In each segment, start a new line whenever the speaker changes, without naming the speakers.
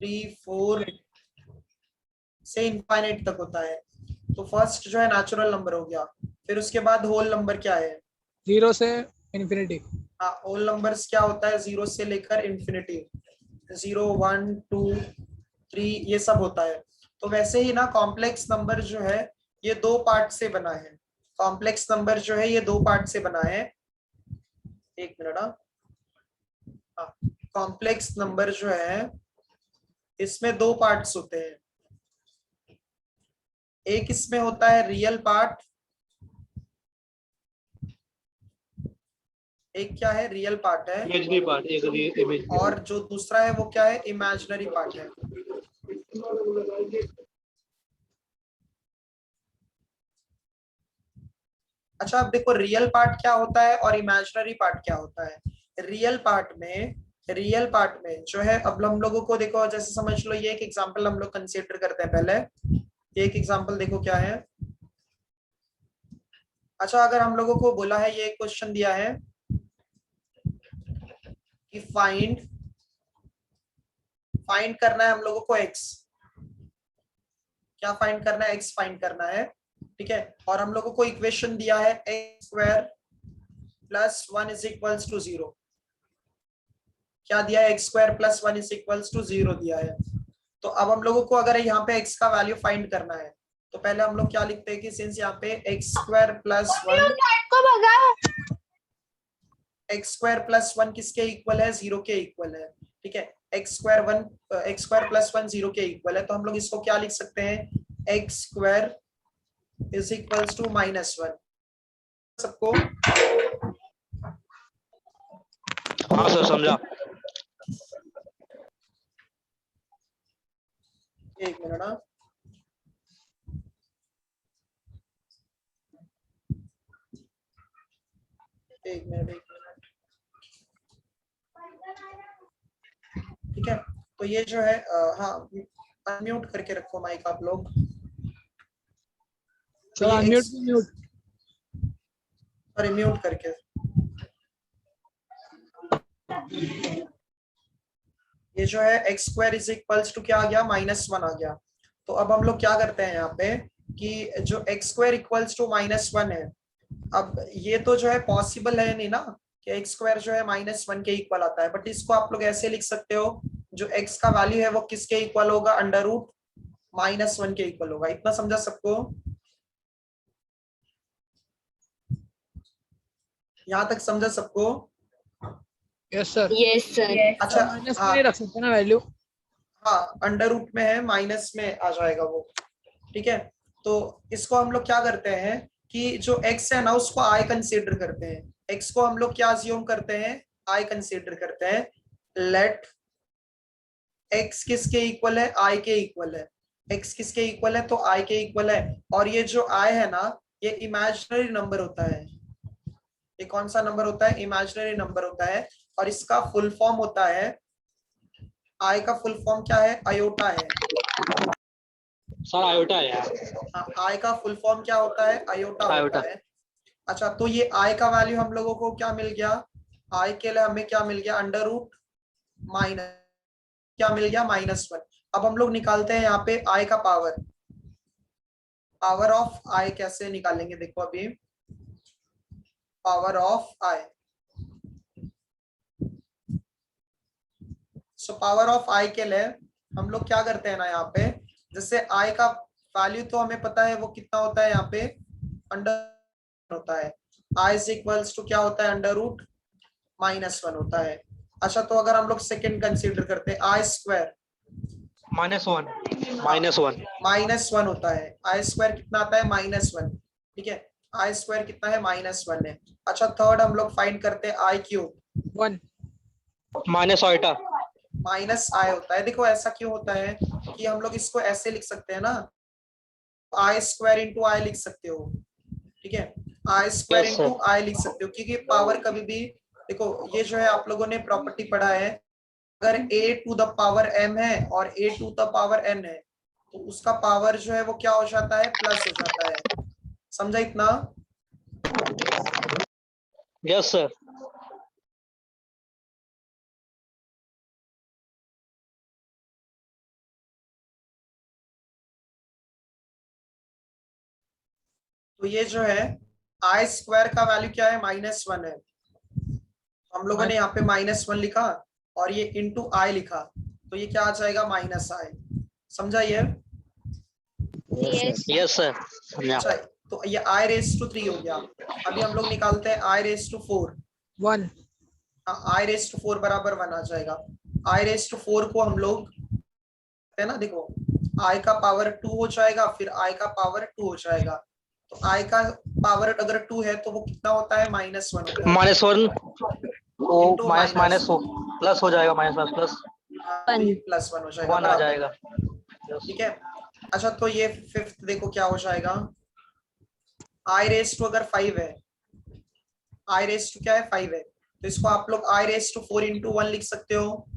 3 4 से इनफाइनाइट तक होता है। तो फर्स्ट जो है नेचुरल नंबर हो गया, फिर उसके बाद होल नंबर क्या है?
0 से इन्फिनिटी।
हाँ, होल नंबर्स क्या होता है? 0 से लेकर इंफिनिटी, 0 1 2 3 ये सब होता है। तो वैसे ही ना कॉम्प्लेक्स नंबर जो है ये दो पार्ट से बना है। कॉम्प्लेक्स नंबर जो है ये दो पार्ट से बना है। एक मिनट। हाँ, कॉम्प्लेक्स नंबर जो है इसमें दो पार्ट्स होते हैं। एक इसमें होता है रियल पार्ट, एक क्या है? रियल पार्ट है।
इमेजनरी पार्ट, एक इमेज।
और जो दूसरा है वो क्या है? इमेजिनरी पार्ट है। अच्छा, अब देखो रियल पार्ट क्या होता है और इमेजिनरी पार्ट क्या होता है। रियल पार्ट में जो है, अब हम लोगों को देखो, जैसे समझ लो ये एक एग्जांपल हम लोग कंसीडर करते हैं पहले। एक एग्जांपल देखो क्या है। अच्छा, अगर हम लोगों को बोला है, ये क्वेश्चन दिया है कि फाइंड करना है हम लोगों को एक्स। क्या फाइंड करना है? एक्स फाइंड करना है, ठीक है। और हम लोगों को इक्वेशन दिया है x square plus 1 is equals to 0। क्या दिया है? X square plus 1 is equals to 0 दिया है। तो अब हम लोगों को अगर यहाँ पे एक्स का वैल्यू फाइंड करना है, तो पहले हम लोग क्या लिखते हैं कि सिंस यहाँ पे एक्स स्क्वायर प्लस 1 किसके इक्वल है? 0 के इक्वल है, ठीक है। एक्स स्क्वायर प्लस 1 0 के इक्वल है, तो हम लोग इसको क्या लिख सकते हैं? X square is equals to -1। सबको?
हाँ सर, समझा।
एक मिनट। एक मिनट, ठीक है। तो ये जो है हाँ, अनम्यूट करके रखो माइक आप लोग। तो ये
अनम्यूट म्यूट।
और म्यूट करके, ये जो है x square is equals to क्या आ गया? -1 आ गया। तो अब हम लोग क्या करते हैं यहाँ पे कि जो एक्स स्क्वायर इक्वल्स टू -1 है, अब ये तो जो है पॉसिबल है नहीं ना कि एक्स स्क्वायर जो है -1 के इक्वल आता है, बट इसको आप लोग ऐसे लिख सकते हो, जो एक्स का वैल्यू है वो किसके इक्वल होगा? अंडर रूट -1 के इक्वल होगा। इतना समझा सबको? यहाँ तक समझा सबको?
Yes sir.
Yes sir.
अच्छा,
माइनस में
हाँ
नहीं रख सकते ना वैल्यू?
हाँ, अंडर रूट में है, माइनस में आ जाएगा वो, ठीक है। तो इसको हम लोग क्या करते हैं कि जो x है ना उसको i कंसीडर करते हैं। x को हम लोग क्या अज्यूम करते हैं? i कंसीडर करते हैं। लेट x किसके इक्वल है? i के इक्वल है। x किसके इक्वल है? तो i के इक्वल है। और ये जो i है ना, ये इमेजिनरी नंबर होता है। ये कौन सा नंबर होता है? इमेजिनरी नंबर होता है। और इसका फुल फॉर्म होता है, i का फुल फॉर्म क्या है? आयोटा है।
सर आयोटा है यार।
हाँ, i का फुल फॉर्म क्या होता है? Iota
iota.
होता है। अच्छा, तो ये i का वैल्यू हम लोगों को क्या मिल गया? i के लिए हमें क्या मिल गया? अंडर रूट माइनस, क्या मिल गया? -1। अब हम लोग निकालते हैं यहाँ पे i का पावर ऑफ i कैसे निकालेंगे? देखो अभी, power of i। So power of i के लिए हम लोग क्या करते हैं ना, यहाँ पे जैसे i का वैल्यू तो हमें पता है वो कितना होता है, यहाँ पे अंडर होता है। i इज इक्वल्स टू क्या होता है? अंडर रूट -1 होता है। अच्छा, तो अगर हम लोग सेकेंड कंसीडर करते हैं, आई स्क्वायर
-1
-1 होता है। आई स्क्वायर कितना आता है? -1, ठीक है। आई स्क्वायर कितना है? -1 है। अच्छा, थर्ड हम लोग फाइंड करते हैं आई क्यूब।
1।
Minus iota.
माइनस आई होता है। देखो ऐसा क्यों होता है कि हम लोग इसको ऐसे लिख सकते हैं ना, आई स्क्वायर इंटू आई लिख सकते हो, ठीक है। आई स्क्वायर
यस सर।
इंटू आई लिख सकते हो, क्योंकि पावर कभी भी, देखो ये जो है आप लोगों ने प्रॉपर्टी पढ़ा है, अगर a to the power m है और a to the power n है, तो उसका पावर जो है वो क्या हो जाता है? प्लस हो जाता है। समझा इतना?
Yes sir.
तो ये जो है आई स्क्वायर का वैल्यू क्या है, -1 है। हम लोगों ने यहाँ पे -1 लिखा और ये इंटू आई लिखा, तो ये क्या आ जाएगा, -i। समझा ये?
यस सर समझा।
अच्छा, तो ये i⁻³ हो गया। अभी हम लोग निकालते हैं i⁻⁴।
1
i⁻⁴ बराबर 1 आ जाएगा। i⁻⁴ को हम लोग है ना, देखो i का पावर 2 हो जाएगा, फिर i का पावर 2 हो जाएगा। तो i का पावर अगर 2 है तो वो कितना होता है, -1 होता है।
-1 वो
Into
माइनस
minus।
माइनस हो प्लस हो जाएगा, माइनस प्लस
+1 हो जाएगा,
1 आ
बराबर।
जाएगा।
ठीक है। अच्छा, तो ये फिफ्थ देखो क्या हो जाएगा, i⁻⁴ अगर 5 है, i⁻⁴ क्या है, 5 है, तो इसको आप लोग i⁻⁴ इंटू 1 लिख सकते हो।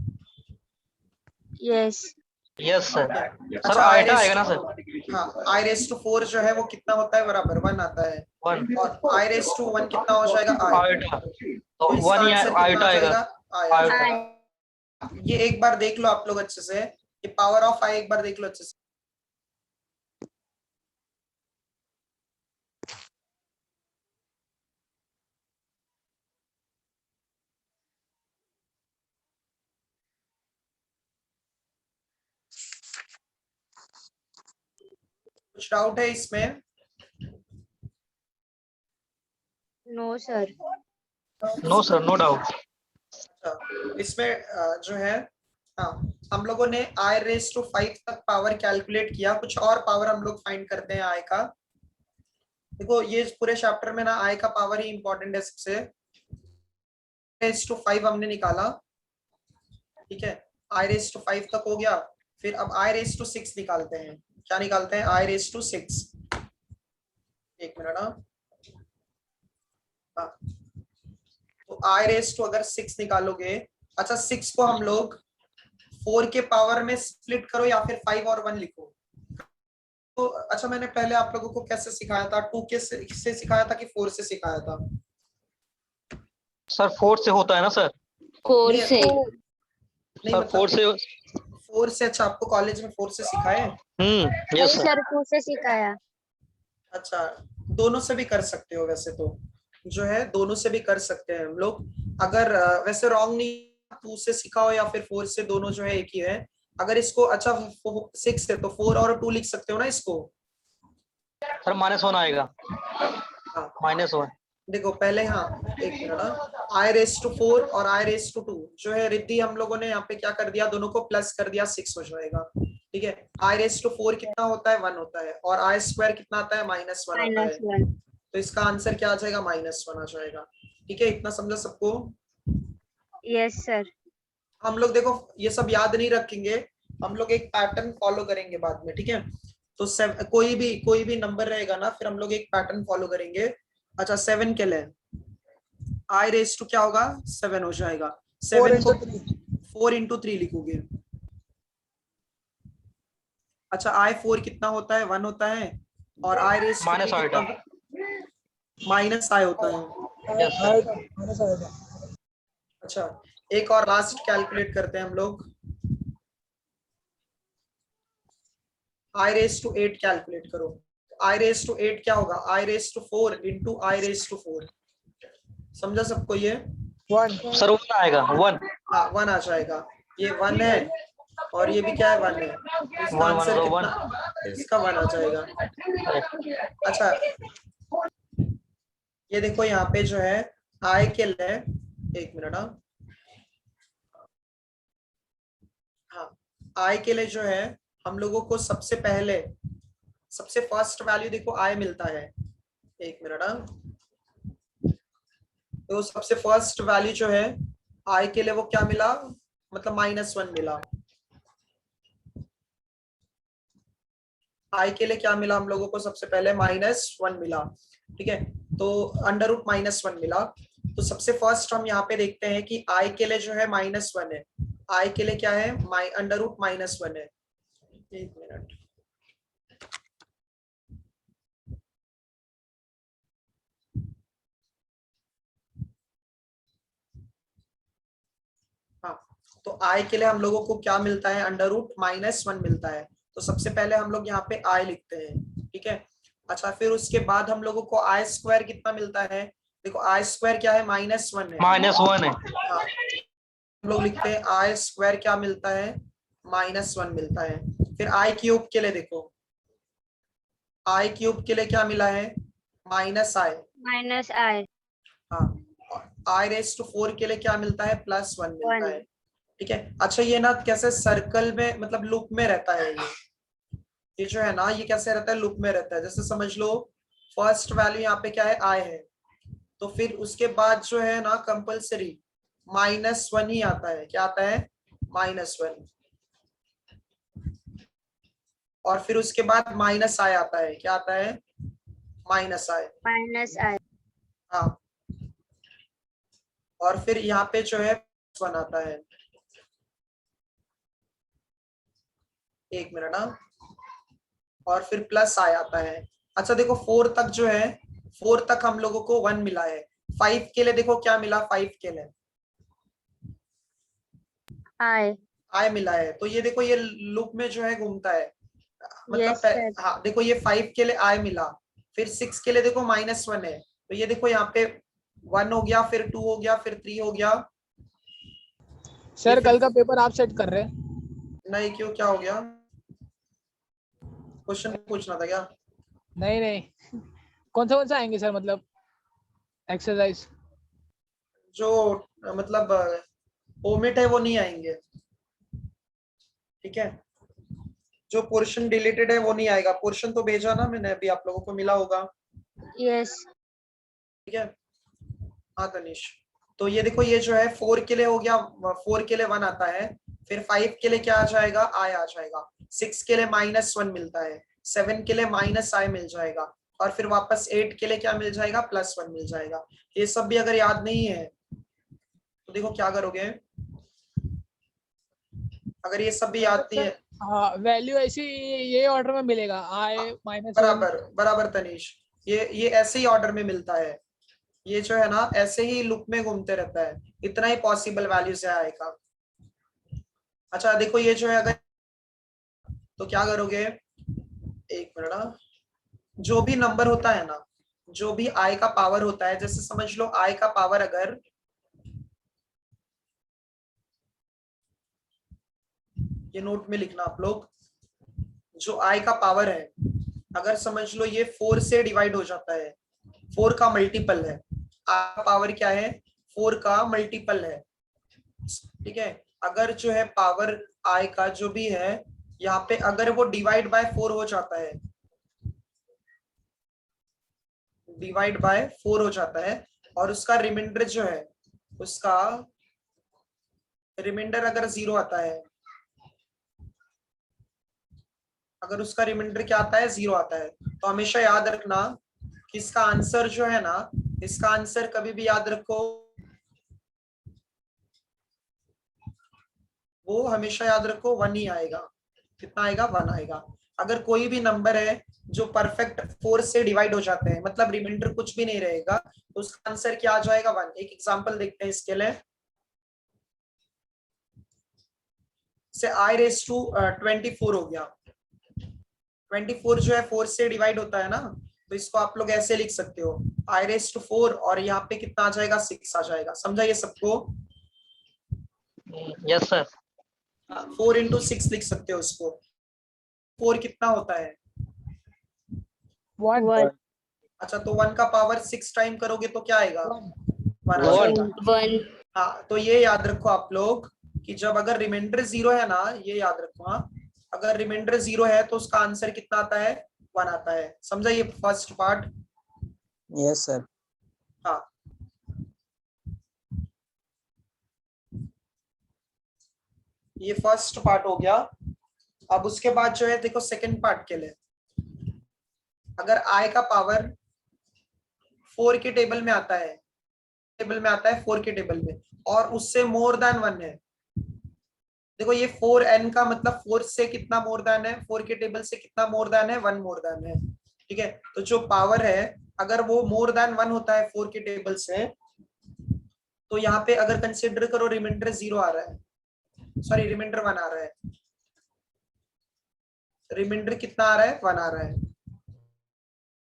Yes
yes sir. सर
अच्छा,
आइटा आएगा ना सर?
हाँ, i⁻⁴ जो है वो कितना होता है, बराबर 1 आता है।
1
और i⁻1 कितना हो जाएगा, i।
आइटा,
तो
तो
इसका
1 ही
आंसर कितना
आइटा
आ
आएगा।
जाएगा, i आ
आइटा।
जाएगा। ये एक बार देख लो आप लोग अच्छे से, ये पावर ऑफ i एक बार देख लो अच्छे से। कुछ डाउट है इसमें?
No sir.
No sir, no doubt.
इसमें जो है, हाँ, हम लोगों ने i⁻⁵ तक पावर कैलकुलेट किया, कुछ और पावर हम लोग फाइंड करते हैं i का। देखो ये पूरे चैप्टर में ना i का पावर ही इंपॉर्टेंट है सबसे। i⁻⁵ हमने निकाला, ठीक है, i⁻⁵ तक हो गया। फिर अब i⁻⁶ निकालते हैं। क्या निकालते हैं, i⁻⁶। एक मिनट, हाँ, तो i⁻⁴ अगर 6 निकालोगे, अच्छा 6 को हम लोग 4 के पावर में स्प्लिट करो या फिर 5 और 1 लिखो। तो अच्छा, मैंने पहले आप लोगों को कैसे सिखाया था, 2 के से सिखाया था कि 4 से सिखाया था?
सर 4 से होता है ना सर?
4
नहीं,
से।
नहीं
सर 4
मतलब
से।
4 से, अच्छा आपको कॉलेज में 4 से सिखाए?
यस
नहीं
सर।
सर, 2 से सिखाया।
अच्छा, दोनों से भी कर सकते हो वैसे तो, जो है दोनों से भी कर सकते हैं हम लोग। अगर वैसे रॉन्ग नहीं, 2 से सिखाओ या फिर 4 से, दोनों जो है एक ही है। अगर इसको, अच्छा 6 है तो 4 और 2 लिख सकते हो ना इसको।
सर -1 आएगा,
हाँ,
-1।
देखो पहले, हाँ एक मिनट, i⁻⁴ और i⁻2 जो है रिद्धि, हम लोगों ने यहाँ पे क्या कर दिया, दोनों को प्लस कर दिया, 6 हो जाएगा। ठीक है, i⁻⁴ कितना होता है, 1 होता है, और i² कितना आता है, -1 आता है।
-1।
तो इसका आंसर क्या आ जाएगा, -1 आ जाएगा। ठीक है, इतना समझा सबको?
Yes sir.
हम लोग देखो ये सब याद नहीं रखेंगे, हम लोग एक पैटर्न फॉलो करेंगे बाद में, ठीक है। तो कोई भी नंबर रहेगा ना, फिर हम लोग एक पैटर्न फॉलो करेंगे। अच्छा 7 के लिए i⁻⁴ क्या होगा, 7 हो जाएगा। 7 को 4 इंटू 3 लिखोगे। अच्छा i⁻⁴ कितना होता है, 1 होता है, और i⁻3
माइनस
कितना,
आइटा।
-i होता है।
Yes sir.
अच्छा, एक और लास्ट कैलकुलेट करते हैं हम लोग, i⁻8 कैलकुलेट करो। i⁻8 क्या होगा, i⁻4 इंटू i⁻4। समझा सबको ये?
1
सर 1 आएगा, 1।
हाँ 1 आ जाएगा। ये 1 है और ये भी क्या है, 1 है, तो इसका
1
आंसर
1
कितना, इसका 1 आ जाएगा।
1।
अच्छा, ये देखो यहाँ पे जो है i के लिए, एक मिनट, हाँ i के लिए जो है हम लोगों को सबसे पहले, सबसे फर्स्ट वैल्यू देखो i मिलता है। एक मिनट, तो सबसे फर्स्ट वैल्यू जो है i के लिए वो क्या मिला, मतलब -1 मिला। i के लिए क्या मिला हम लोगों को, सबसे पहले -1 मिला। ठीक है, तो √-1 मिला। तो सबसे फर्स्ट हम यहाँ पे देखते हैं कि i के लिए जो है -1 है, i के लिए क्या है, √-1 है। एक मिनट, हाँ, तो i के लिए हम लोगों को क्या मिलता है, √-1 मिलता है। तो सबसे पहले हम लोग यहाँ पे i लिखते हैं, ठीक है। अच्छा, फिर उसके बाद हम लोगों को आई स्क्वायर कितना मिलता है? देखो आई स्क्वायर क्या है, -1 है।
-1 है।
हाँ, हम लोग लिखते हैं आई स्क्वायर क्या मिलता है, -1 मिलता है। फिर आई क्यूब के लिए देखो, आई क्यूब के लिए क्या मिला है, -i।
माइनस आई
हाँ, i⁴ के लिए क्या मिलता है, +1 मिलता
1
है। ठीक है। अच्छा, ये ना कैसे सर्कल में मतलब लूप में रहता है, ये जो है ना, ये कैसे रहता है, लूप में रहता है। जैसे समझ लो फर्स्ट वैल्यू यहाँ पे क्या है, i है, तो फिर उसके बाद जो है ना कंपल्सरी -1 ही आता है। क्या आता है, -1। और फिर उसके बाद -i आता है। क्या आता है, -i।
माइनस आई
हाँ, और फिर यहाँ पे जो है 1 आता है। एक मिनट, हाँ, और फिर +i आता है। अच्छा देखो 4 तक जो है, 4 तक हम लोगों को 1 मिला है। 5 के लिए देखो क्या मिला, 5 के लिए
आई
i मिला है। तो ये देखो ये लूप में जो है घूमता है, मतलब
यस सर
हाँ देखो ये 5 के लिए i मिला, फिर 6 के लिए देखो -1 है, तो ये देखो यहाँ पे 1 हो गया, फिर 2 हो गया, फिर 3 हो गया। ये
सर
फिर
कल का पेपर आप सेट कर रहे हैं?
नहीं, क्यों, क्या हो गया, क्वेश्चन पूछना था क्या?
नहीं नहीं, कौन सा आएंगे सर, मतलब एक्सरसाइज?
जो मतलब ओमिट है वो नहीं आएंगे। ठीक है, जो पोर्शन डिलीटेड है वो नहीं आएगा। पोर्शन तो भेजा ना मैंने अभी, आप लोगों को मिला होगा।
यस
ठीक है, हाँ तनिष, तो ये देखो ये जो है 4 के लिए हो गया, 4 के लिए 1 आता है, फिर 5 के लिए क्या आ जाएगा, i आ जाएगा, 6 के लिए -1 मिलता है, 7 के लिए -i मिल जाएगा, और फिर वापस 8 के लिए क्या मिल जाएगा, +1 मिल जाएगा। ये सब भी अगर याद नहीं है तो देखो क्या करोगे, अगर ये सब भी याद नहीं है।
हाँ, वैल्यू ऐसी ये ऑर्डर में मिलेगा, आई -1।
बराबर बराबर तनीष, ये ऐसे ही ऑर्डर में मिलता है। ये जो है ना ऐसे ही लूप में घूमते रहता है, इतना ही पॉसिबल वैल्यू से आएगा। अच्छा देखो ये जो है, अगर तो क्या करोगे, एक मिनट, जो भी नंबर होता है ना, जो भी i का पावर होता है, जैसे समझ लो i का पावर अगर, ये नोट में लिखना आप लोग, जो i का पावर है, अगर समझ लो ये 4 से डिवाइड हो जाता है, 4 का मल्टीपल है, i का पावर क्या है, 4 का मल्टीपल है। ठीक है, अगर जो है पावर i का जो भी है यहाँ पे, अगर वो डिवाइड बाय 4 हो जाता है, डिवाइड बाय 4 हो जाता है, और उसका रिमाइंडर जो है, उसका रिमाइंडर अगर 0 आता है, अगर उसका रिमाइंडर क्या आता है, 0 आता है, तो हमेशा याद रखना कि इसका आंसर जो है ना, इसका आंसर कभी भी याद रखो, वो हमेशा याद रखो 1 ही आएगा। कितना आएगा, 1 आएगा। अगर कोई भी नंबर है जो परफेक्ट 4 से डिवाइड हो जाते हैं, मतलब रिमाइंडर कुछ भी नहीं रहेगा, तो उसका आंसर क्या आ जाएगा, 1। एक एग्जांपल देखते हैं इसके लिए, से i⁻24 हो गया, 24 जो है 4 से डिवाइड होता है ना, तो इसको आप लोग ऐसे लिख सकते हो, i⁻4, और यहाँ पे कितना आ जाएगा, 6 आ जाएगा। समझा ये सबको?
Yes sir.
4 × 6 लिख सकते हो उसको। 4 कितना होता है,
1
1
अच्छा तो 1 का पावर 6 टाइम करोगे तो क्या आएगा, 1 आ
1
जाएगा।
1
हाँ, तो ये याद रखो आप लोग कि जब अगर रिमाइंडर 0 है ना, ये याद रखो, हाँ, अगर रिमाइंडर 0 है तो उसका आंसर कितना आता है, 1 आता है। समझा ये फर्स्ट पार्ट?
Yes sir.
हाँ, ये फर्स्ट पार्ट हो गया। अब उसके बाद जो है देखो सेकंड पार्ट के लिए, अगर i का पावर 4 के टेबल में आता है, 4 के टेबल में, और उससे मोर देन 1 है, देखो ये 4n का मतलब 4 से कितना मोर देन है, 4 के टेबल से कितना मोर देन है, 1 मोर देन है। ठीक है, तो जो पावर है अगर वो मोर देन 1 होता है 4 के टेबल से, तो यहाँ पे अगर कंसिडर करो रिमाइंडर 0 आ रहा है, सॉरी रिमाइंडर 1 आ रहा है, रिमाइंडर कितना आ रहा है, 1 आ रहा है।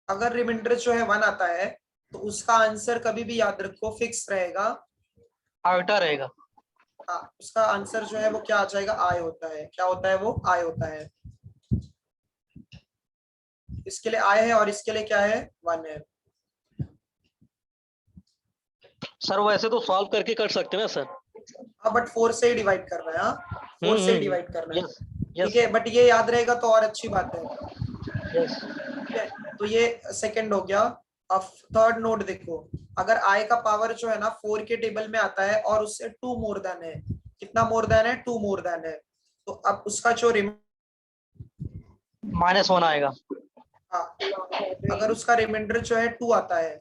अगर रिमाइंडर जो है 1 आता है तो उसका आंसर कभी भी याद रखो फिक्स रहेगा।
आयोटा रहेगा।
हाँ, उसका आंसर जो है वो क्या आ जाएगा, आई होता है। क्या होता है वो, आई होता है। इसके लिए आई है और इसके लिए क्या है, 1 है।
सर वैसे तो सॉल्व करके कर सकते हैं ना सर।
हाँ बट 4 से ही डिवाइड करना है। हाँ 4 से डिवाइड करना है।
यस
ठीक है, बट ये याद रहेगा तो और अच्छी बात है।
यस।
ठीक है, तो ये सेकंड हो गया। अब थर्ड नोट देखो, अगर आई का पावर जो है ना 4 के टेबल में आता है और उससे 2 मोर देन है। कितना मोर देन है, 2 मोर देन है। तो अब उसका जो
-1 आएगा।
हाँ, अगर उसका रिमाइंडर जो है 2 आता है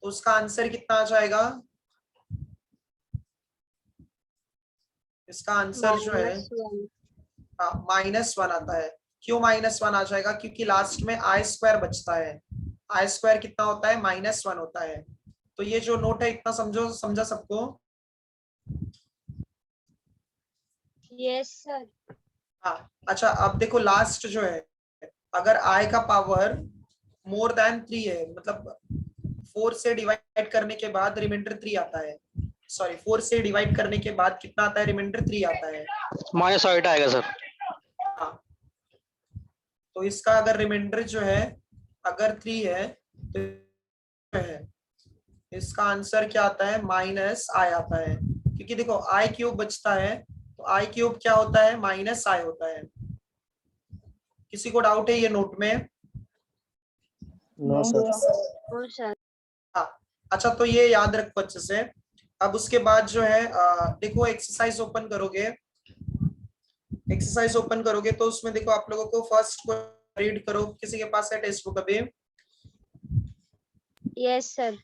तो उसका आंसर कितना आ जाएगा, इसका आंसर जो है
-1.
-1 आता है। क्यों -1 आ जाएगा, क्योंकि लास्ट में आई स्क्वायर बचता है। आई स्क्वायर कितना होता है, -1 होता है। तो ये जो नोट है इतना समझो, समझा सबको।
Yes, sir.
हाँ अच्छा, अब देखो लास्ट जो है, अगर आई का पावर मोर देन 3 है, मतलब 4 से डिवाइड करने के बाद रिमाइंडर 3 आता है। सॉरी, 4 से डिवाइड करने के बाद कितना आता है, रिमाइंडर 3 आता है।
-8 आएगा सर।
हाँ, तो इसका अगर रिमाइंडर जो है अगर 3 है तो है इसका आंसर क्या आता है, -i आता है। क्योंकि देखो आई क्यूब बचता है तो आई क्यूब क्या होता है, -i होता है। किसी को डाउट है ये नोट में?
No, sir.
Oh, sir.
हाँ अच्छा, तो ये याद रखो अच्छे से। अब उसके बाद जो है देखो एक्सरसाइज ओपन करोगे, एक्सरसाइज ओपन करोगे तो उसमें देखो आप लोगों को फर्स्ट को रीड करो। किसी के पास है टेक्स्ट बुक अभी?
Yes, sir.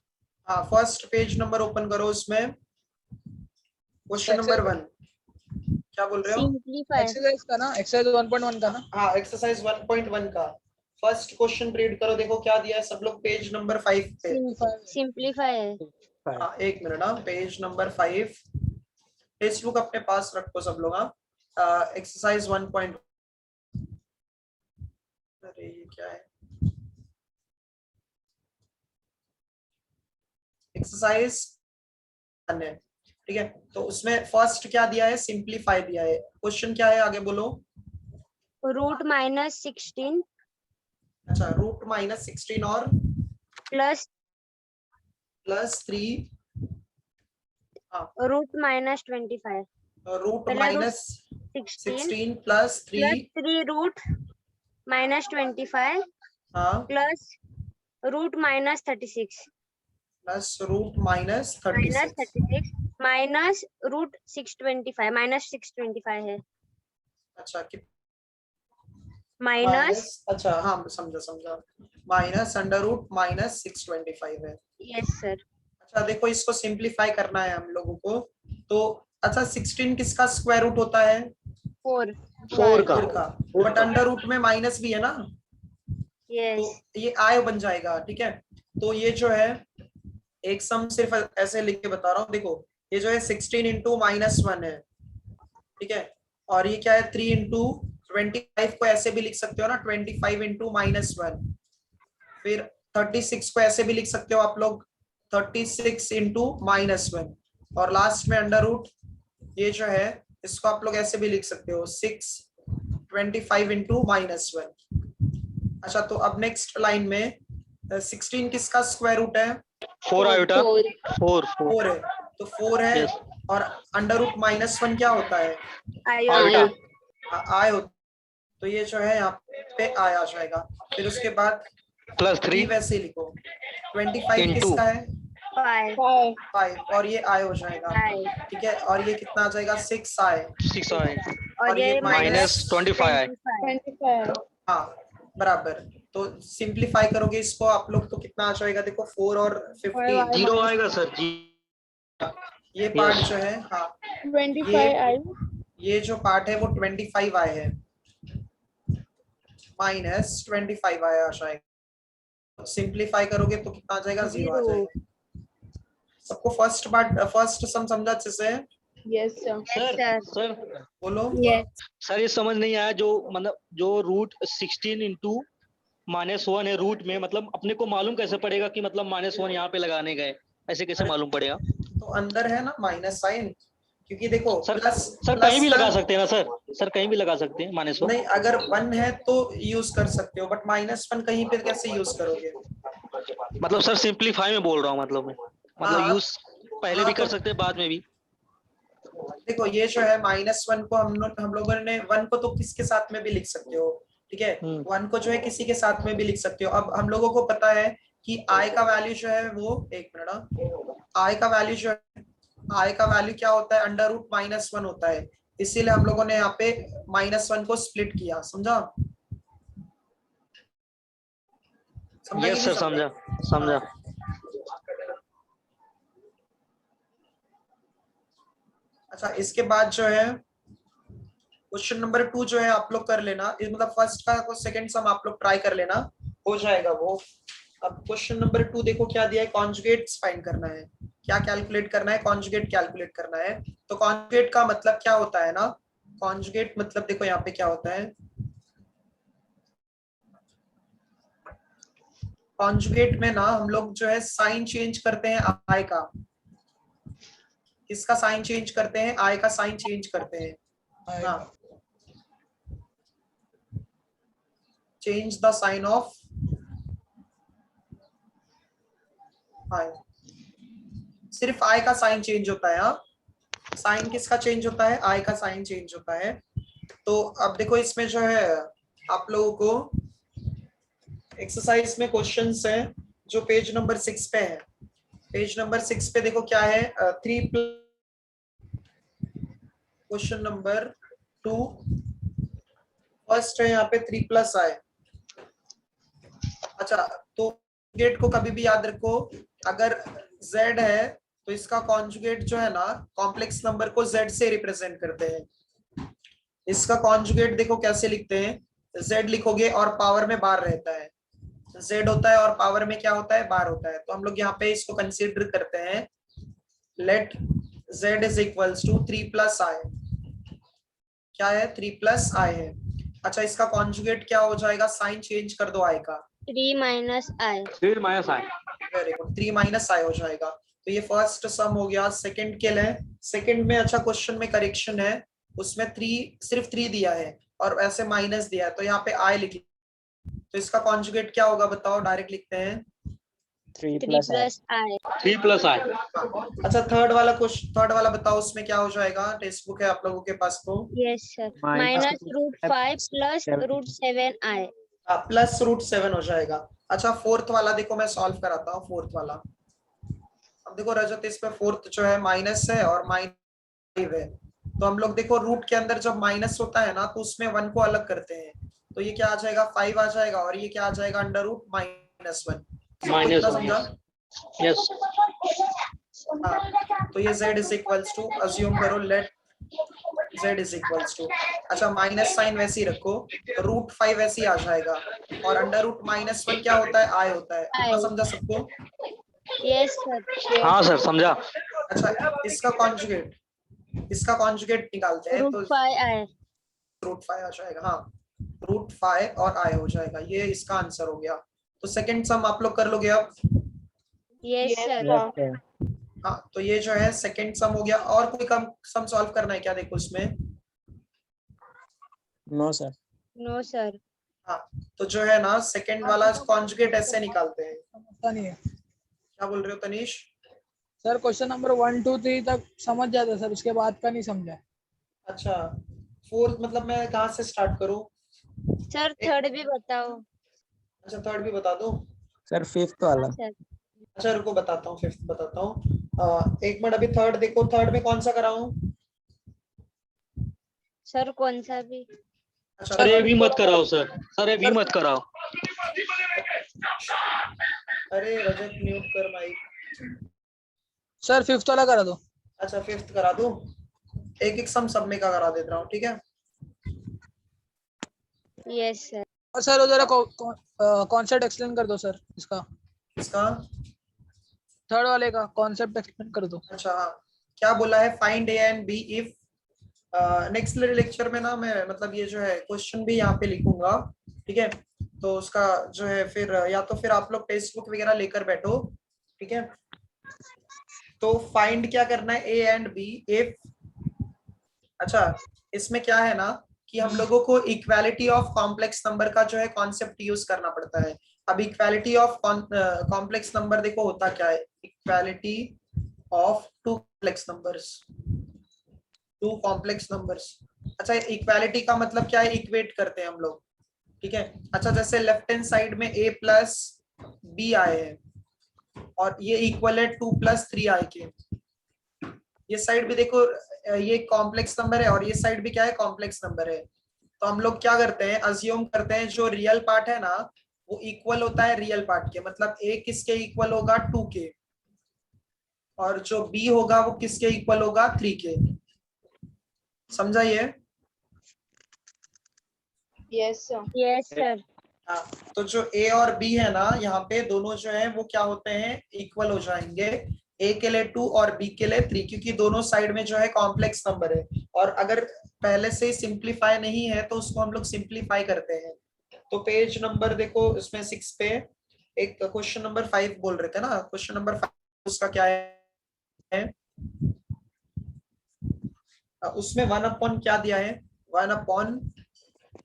हाँ, फर्स्ट पेज नंबर ओपन करो, उसमें क्वेश्चन नंबर 1। क्या बोल रहे हो?
Simplify.
एक्सरसाइज का ना, एक्सरसाइज 1.1 का ना।
हाँ, एक्सरसाइज 1.1 का फर्स्ट क्वेश्चन रीड करो। देखो क्या दिया है, सब लोग पेज नंबर 5 पे।
Simplify है.
हाँ एक मिनट, हाँ पेज नंबर 5। टेक्स्ट बुक अपने पास रखो सब लोग। हाँ एक्सरसाइज 1. अरे ये क्या है, एक्सरसाइज 1 है। ठीक है, तो उसमें फर्स्ट क्या दिया है, सिंप्लीफाई दिया है। क्वेश्चन क्या है, आगे बोलो।
Root -16
अच्छा, रूट -16 और
plus
+3,
root -25.
रूट
पहले root
-16
plus
+3,
3 root -25
हाँ
plus root -36
plus root -36।
minus root 625 -625 है.
अच्छा कि
Minus.
अच्छा हाँ समझा समझा, -√, -625 है।
Yes, sir.
अच्छा देखो, इसको सिंप्लीफाई करना है हम लोगों को। तो अच्छा, 16 किसका स्क्वायर रूट होता है,
4.
4 का।
4 का। बट अंडर रूट में माइनस भी है ना,
Yes.
तो ये आय बन जाएगा। ठीक है, तो ये जो है एक सम सिर्फ ऐसे लिख के बता रहा हूँ। देखो ये जो है 16 इंटू -1 है। ठीक है, और ये क्या है, 3 इंटू 25 को ऐसे भी लिख सकते हो ना, 25 इंटू -1। फिर 36 को ऐसे भी लिख सकते हो आप लोग, 36 इंटू -1। और लास्ट में अंडर रूट, ये जो है इसको आप लोग ऐसे भी लिख सकते हो, 25 इंटू -1। अच्छा, तो अब नेक्स्ट लाइन में 16 किसका स्क्वायर रूट है,
4 आयोटा। 4
4 है, तो 4 है।
यस।
और अंडर रूट -1 क्या होता है,
आयोटा।
आय होता। तो ये जो है यहाँ पे आय आ जाएगा। फिर उसके बाद
+3
वैसे ही लिखो, 25
इंटू
किसका है,
5.
5, और ये आय हो जाएगा। ठीक है, और ये कितना आ जाएगा, 6 आय।
6 आए
और ये
-25 आए।
हाँ बराबर। तो सिंप्लीफाई करोगे इसको आप लोग तो कितना आ जाएगा, देखो 4 और 15,
0 आएगा सर जी।
ये पार्ट जो है, हाँ
25 आई।
ये जो पार्ट है वो 25 आए है, -25 आया आ जाएगा। सिंप्लीफाई करोगे तो कितना आ जाएगा, 0 आ जाएगा। सबको फर्स्ट पार्ट, फर्स्ट सम समझा अच्छे से?
Yes sir.
सर सर
बोलो।
Yes.
सर ये समझ नहीं आया, जो मतलब जो √16 इंटू -1 है रूट में, मतलब अपने को मालूम कैसे पड़ेगा कि मतलब -1 यहाँ पे लगाने गए, ऐसे कैसे मालूम पड़ेगा?
तो अंदर है ना माइनस साइन, क्योंकि देखो
सर
प्लस
सर कहीं
प्लस
भी
का
लगा सकते हैं ना सर? सर कहीं भी लगा सकते हैं -1?
नहीं, अगर 1 है तो यूज कर सकते हो, बट -1 कहीं पे कैसे यूज करोगे?
मतलब सर सिंपलीफाई में बोल रहा हूँ, मतलब मैं, मतलब
हाँ
यूज पहले भी
हाँ,
कर
तो
सकते हैं बाद में भी।
देखो ये जो है -1 को हम लोगों ने 1 को तो किसके साथ में भी लिख सकते हो, ठीक है, 1 को जो है किसी के साथ में भी लिख सकते हो। अब हम लोगों को पता है कि आई का वैल्यू जो है वो, एक मिनट, आई का वैल्यू जो है, आई का वैल्यू क्या होता है, √-1 होता है, इसीलिए हम लोगों ने यहाँ पे -1 को स्प्लिट किया, समझा? समझा कि
यस
नहीं
सर,
समझा?
समझा समझा।
हाँ। अच्छा, इसके बाद जो है क्वेश्चन नंबर 2 जो है आप लोग कर लेना, मतलब फर्स्ट का को सेकंड सम आप लोग ट्राई कर लेना, हो जाएगा वो। अब क्वेश्चन नंबर 2 देखो क्या दिया है, कॉन्जुगेट्स फाइंड करना है। क्या कैलकुलेट करना है? कॉन्जुगेट कैलकुलेट करना है। तो कॉन्जुगेट का मतलब क्या होता है ना, कॉन्जुगेट मतलब देखो यहाँ पे क्या होता है, कॉन्जुगेट में ना हम लोग जो है साइन चेंज करते हैं आई का। किसका साइन चेंज करते हैं? आई का साइन चेंज करते हैं ना, चेंज द साइन ऑफ आई, सिर्फ आई का साइन चेंज होता है। हाँ, साइन किसका चेंज होता है? आई का साइन चेंज होता है। तो अब देखो इसमें जो है आप लोगों को एक्सरसाइज में क्वेश्चंस हैं जो पेज नंबर 6 पे है। पेज नंबर 6 पे देखो क्या है, 3 क्वेश्चन नंबर 2 फर्स्ट है यहाँ पे 3+i। अच्छा, तो कॉन्जुगेट को कभी भी याद रखो, अगर z है तो इसका कॉन्जुगेट जो है ना, कॉम्प्लेक्स नंबर को z से रिप्रेजेंट करते हैं। इसका कॉन्जुगेट देखो कैसे लिखते हैं, z लिखोगे और पावर में बार रहता है, z होता है और पावर में क्या होता है? बार होता है। तो हम लोग यहाँ पे इसको कंसीडर करते हैं, let z is equals to 3+i। क्या है? 3+i है। अच्छा, इसका कॉन्जुगेट क्या हो जाएगा? साइन चेंज कर दो i का,
3 minus i.
3 -i।
Very good, 3-i हो जाएगा। तो ये फर्स्ट सम हो गया। सेकंड के लिए, सेकंड में अच्छा क्वेश्चन में करेक्शन है, उसमें 3, सिर्फ 3 दिया है और ऐसे माइनस दिया है, तो यहाँ पे i लिख, तो इसका कॉन्जुगेट क्या होगा बताओ, डायरेक्ट लिखते हैं
3
3
plus I.
plus i.
3+i।
अच्छा, थर्ड वाला क्वेश्चन, थर्ड वाला बताओ उसमें क्या हो जाएगा, टेक्स्ट बुक है आप लोगों के पास तो,
Yes, sir.
Minus
Minus √5 plus
7.
√7i.
+√7 हो जाएगा। अच्छा, फोर्थ वाला देखो मैं सॉल्व कराता हूँ, फोर्थ वाला। अब देखो रजत, इसमें फोर्थ जो है माइनस है और -5 है, तो हम लोग देखो रूट के अंदर जब माइनस होता है ना तो उसमें 1 को अलग करते हैं, तो ये क्या आ जाएगा? 5 आ जाएगा, और ये क्या आ जाएगा? √-1।
-1,
समझा?
यस।
हाँ, तो ये z is equals to, assume करो, let z is equals to, अच्छा माइनस साइन वैसे ही रखो, √5 वैसे ही आ जाएगा, और √-1 क्या होता है? i होता है। इतना
I.
समझा सबको?
Yes, sir.
हाँ सर, समझा।
अच्छा, इसका कॉन्जुगेट, इसका कॉन्जुगेट निकालते हैं, तो
√5i.
√5 आ जाएगा। हाँ, √5 और i हो जाएगा, ये इसका आंसर हो गया। तो सेकंड सम आप लोग कर लोगे अब?
Yes, sir.
Yes, sir.
हाँ, तो ये जो है सेकंड सम हो गया। और कोई कम सम सॉल्व करना है क्या? देखो इसमें,
No, sir.
No, sir.
हाँ, तो जो है ना सेकंड वाला कॉन्जुगेट ऐसे निकालते हैं।
समझता नहीं है
क्या बोल रहे हो तनीश?
सर, क्वेश्चन नंबर 1 2 3 तक समझ जाता सर, उसके बाद का नहीं समझा।
अच्छा, फोर्थ मतलब मैं कहाँ से स्टार्ट करूँ?
Sir, third भी बताओ.
अच्छा, थर्ड भी बता दो।
Sir, fifth वाला.
Sir.
अच्छा रुको, बताता हूँ, फिफ्थ बताता हूँ। एक मिनट, अभी थर्ड देखो, थर्ड में कौन सा कराऊं?
Sir, कौन सा भी?
अच्छा,
सर ये
third
भी मत कराओ सर, सर ये भी
सर,
मत कराओ।
अरे रजत म्यूट कर माइक।
सर 5th वाला करा दो।
अच्छा, फिफ्थ करा दूं? एक एक सम सब में का करा देता हूँ, ठीक है?
Yes, sir.
और सर जरा कॉन्सेप्ट एक्सप्लेन कर दो सर, इसका
इसका
थर्ड वाले का कॉन्सेप्ट एक्सप्लेन कर दो।
अच्छा, हाँ, क्या बोला है? Find A and B if, next lecture में ना मैं मतलब ये जो है क्वेश्चन भी यहाँ पे लिखूंगा, ठीक है? तो उसका जो है फिर या तो फिर आप लोग टेक्स्ट बुक वगैरह लेकर बैठो, ठीक है। तो फाइंड क्या करना है, ए एंड बी इफ, अच्छा इसमें क्या है ना कि हम लोगों को इक्वालिटी ऑफ कॉम्प्लेक्स नंबर का जो है कॉन्सेप्ट यूज करना पड़ता है। अब इक्वालिटी ऑफ कॉम्प्लेक्स नंबर देखो होता क्या है, equality of two complex numbers, two complex numbers. अच्छा इक्वालिटी का मतलब क्या है, इक्वेट करते हैं हम लोग, ठीक है। अच्छा जैसे लेफ्ट हैंड साइड में a प्लस बी आए हैं और ये इक्वल है 2 प्लस 3 आई के, ये साइड भी देखो ये कॉम्प्लेक्स नंबर है और ये साइड भी क्या है, कॉम्प्लेक्स नंबर है। तो हम लोग क्या करते हैं, अज्यूम करते हैं जो रियल पार्ट है ना वो इक्वल होता है रियल पार्ट के, मतलब a किसके इक्वल होगा 2 के, और जो b होगा वो किसके इक्वल होगा 3 के। समझा ये?
Yes sir.
Yes sir.
हाँ, तो जो a और b है ना यहाँ पे दोनों जो है वो क्या होते हैं, इक्वल हो जाएंगे, a के लिए 2 और b के लिए 3, क्योंकि दोनों साइड में जो है कॉम्प्लेक्स नंबर है। और अगर पहले से ही सिंप्लीफाई नहीं है तो उसको हम लोग सिंप्लीफाई करते हैं। तो पेज नंबर देखो इसमें 6 पे एक क्वेश्चन नंबर 5 बोल रहे थे ना, क्वेश्चन नंबर 5 उसका क्या है, उसमें 1 अपॉन क्या दिया है, 1 अपॉन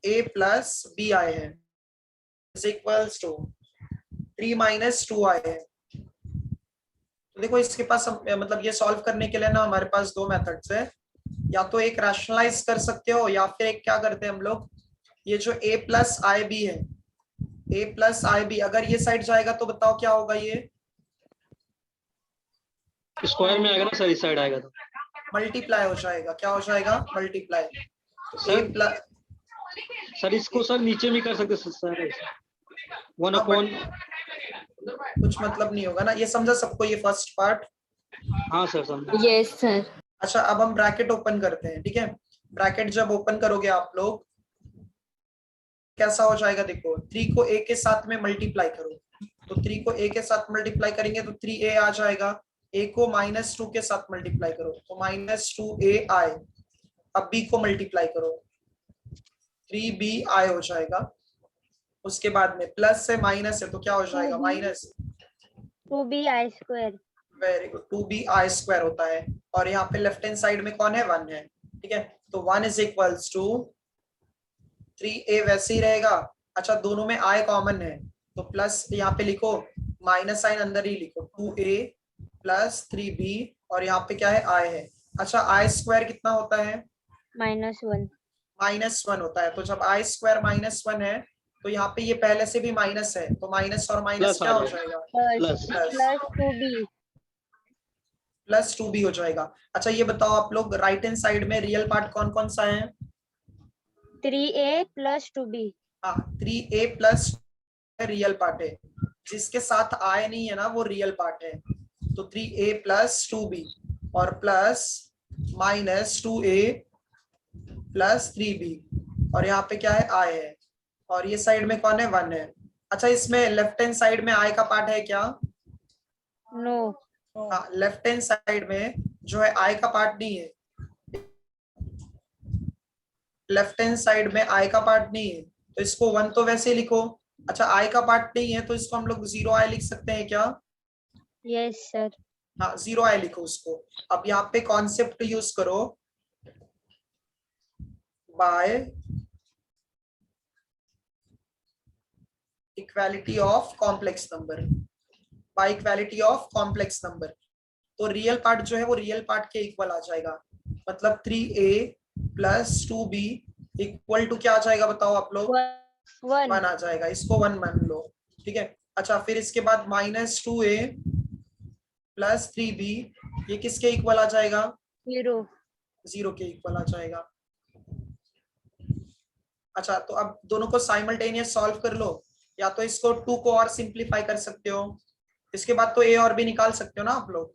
a प्लस बी आए हैं इक्वल्स टू 3 माइनस 2 आए हैं। तो देखो इसके पास मतलब ये सॉल्व करने के लिए ना हमारे पास दो मेथड्स है, या तो एक रैशनलाइज कर सकते हो या फिर एक क्या करते हैं हम लोग, ये जो a प्लस आई बी है, a प्लस आई बी अगर ये साइड जाएगा तो बताओ क्या होगा, ये
स्क्वायर में आएगा ना सर, इस साइड आएगा तो
मल्टीप्लाई हो जाएगा, क्या हो जाएगा, मल्टीप्लाई। तो a
सर
प्लस,
सर इसको सर नीचे भी कर सकते सर, 1
हाँ
अपॉन।
कुछ मतलब नहीं होगा ना, ये समझा सबको ये फर्स्ट पार्ट।
हाँ सर समझ।
Yes sir.
अच्छा अब हम ब्रैकेट ओपन करते हैं, ठीक है। ब्रैकेट जब ओपन करोगे आप लोग कैसा हो जाएगा, देखो 3 को a के साथ में मल्टीप्लाई करो, तो 3 को a के साथ मल्टीप्लाई करेंगे तो 3a आ जाएगा, a को -2 के साथ मल्टीप्लाई करो तो -2a आए। अब b को मल्टीप्लाई करो 3b आए हो जाएगा, उसके बाद में प्लस से माइनस है तो क्या हो जाएगा, minus
2b square.
Very good, 2b आई स्क्वायर होता है। और यहाँ पे लेफ्ट हैंड साइड में कौन है, 1 है, ठीक है। तो 1 इज इक्वल्स टू 3a वैसे ही रहेगा। अच्छा दोनों में i कॉमन है तो प्लस यहाँ पे लिखो, माइनस साइन अंदर ही लिखो, 2a प्लस 3b और यहाँ पे क्या है, i है। अच्छा i स्क्वायर कितना होता है,
-1।
-1 होता है। तो जब i स्क्वायर -1 है तो यहाँ पे ये पहले से भी माइनस है तो माइनस और माइनस
प्लस
क्या
आ
हो
जाएगा।
जाएगा,
plus.
Plus 2b।
Plus 2b हो जाएगा। अच्छा ये बताओ आप लोग राइट हैंड साइड में रियल पार्ट कौन कौन सा है,
3a प्लस 2b।
हाँ 3a प्लस रियल पार्ट है, जिसके साथ i नहीं है ना वो रियल पार्ट है। तो 3a प्लस 2b और प्लस -2a प्लस 3b और यहाँ पे क्या है, i है, और ये साइड में कौन है, 1 है। अच्छा इसमें लेफ्ट हैंड साइड में i का पार्ट है क्या,
नो।
हाँ लेफ्ट हैंड साइड में जो है i का पार्ट नहीं है, लेफ्ट हैंड साइड में i का पार्ट नहीं है तो इसको 1 तो वैसे ही लिखो। अच्छा i का पार्ट नहीं है तो इसको हम लोग 0i लिख सकते हैं क्या,
यस सर।
हाँ 0i लिखो उसको। अब यहाँ पे कॉन्सेप्ट यूज करो, by equality of complex number, by equality of complex number. तो रियल पार्ट जो है वो रियल पार्ट के इक्वल आ जाएगा, मतलब 3a plus 2b equal to क्या आ जाएगा बताओ आप लोग,
1।
1 आ जाएगा, इसको 1 मान लो, ठीक है। अच्छा फिर इसके बाद -2a प्लस 3b ये किसके इक्वल आ जाएगा,
0।
0 के इक्वल आ जाएगा। अच्छा तो अब दोनों को साइमल्टेनियस सॉल्व कर लो, या तो इसको 2 को और सिंप्लीफाई कर सकते हो, इसके बाद तो a और b निकाल सकते हो ना आप लोग,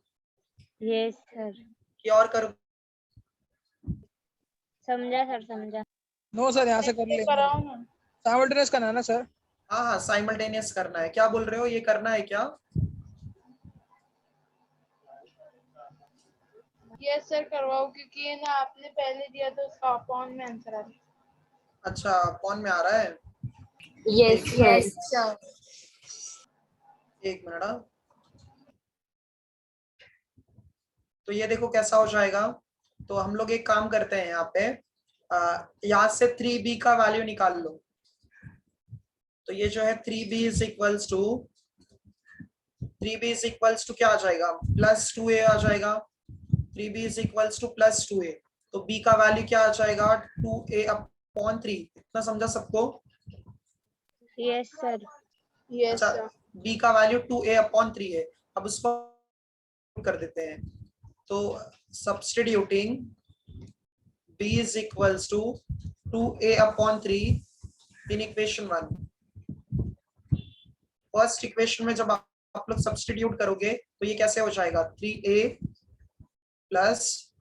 यस सर।
कि और कर,
समझा सर, समझा।
नो सर यहाँ से कर लेंगे, साइमल्टेनियस करना है ना सर।
हाँ हाँ साइमल्टेनियस करना है, क्या बोल रहे हो, ये करना है क्या,
यस सर करवाओ, क्योंकि ये ना आपने पहले दिया तो उसका अपॉन में आंसर आ रहा है।
अच्छा कौन में आ रहा है,
Yes,
एक
sir.
एक मिनट हाँ। तो ये देखो कैसा हो जाएगा। तो हम लोग एक काम करते हैं यहाँ पे, यहाँ से 3b का वैल्यू निकाल लो। तो ये जो है 3b is equals to, 3b is equals to क्या आ जाएगा, प्लस 2a आ जाएगा। 3b is equals two plus 2a। तो b का वैल्यू क्या आ जाएगा, 2a अपॉन 3। इतना समझा सबको?
Yes, sir.
Yes,
अच्छा,
sir.
b का वैल्यू 2a अपॉन 3 है। अब उसको कर देते हैं। तो substituting b is equals to 2a upon 3 in equation 1। First equation में जब आप लोग सब्स्टिट्यूट करोगे तो ये कैसे हो जाएगा, 3a plus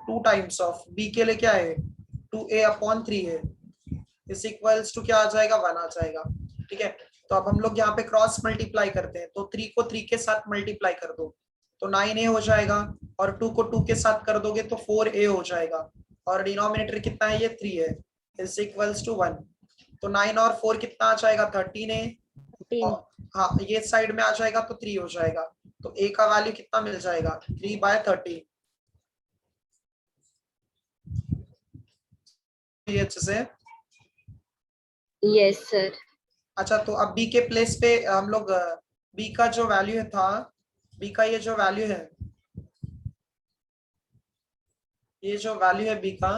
2 times of b के लिए क्या है 2a अपॉन 3 है, इस इक्वल्स टू क्या आ जाएगा, 1 आ जाएगा। ठीक है, तो अब हम लोग यहाँ पे क्रॉस मल्टीप्लाई करते हैं। तो 3 को 3 के साथ मल्टीप्लाई कर दो तो 9a हो जाएगा, और 2 को 2 के साथ कर दोगे तो 4a हो जाएगा, और डिनोमिनेटर कितना है, ये 3 है, इज इक्वल्स टू 1। तो 9 और 4 कितना आ जाएगा, 13a।
13.
और हाँ, ये साइड में आ जाएगा तो 3 हो जाएगा। तो a का वैल्यू कितना मिल जाएगा, 3/13। ये अच्छे से।
Yes, sir.
अच्छा, तो अब b के प्लेस पे हम लोग b का जो वैल्यू था, b का ये जो वैल्यू है, ये जो वैल्यू है b का,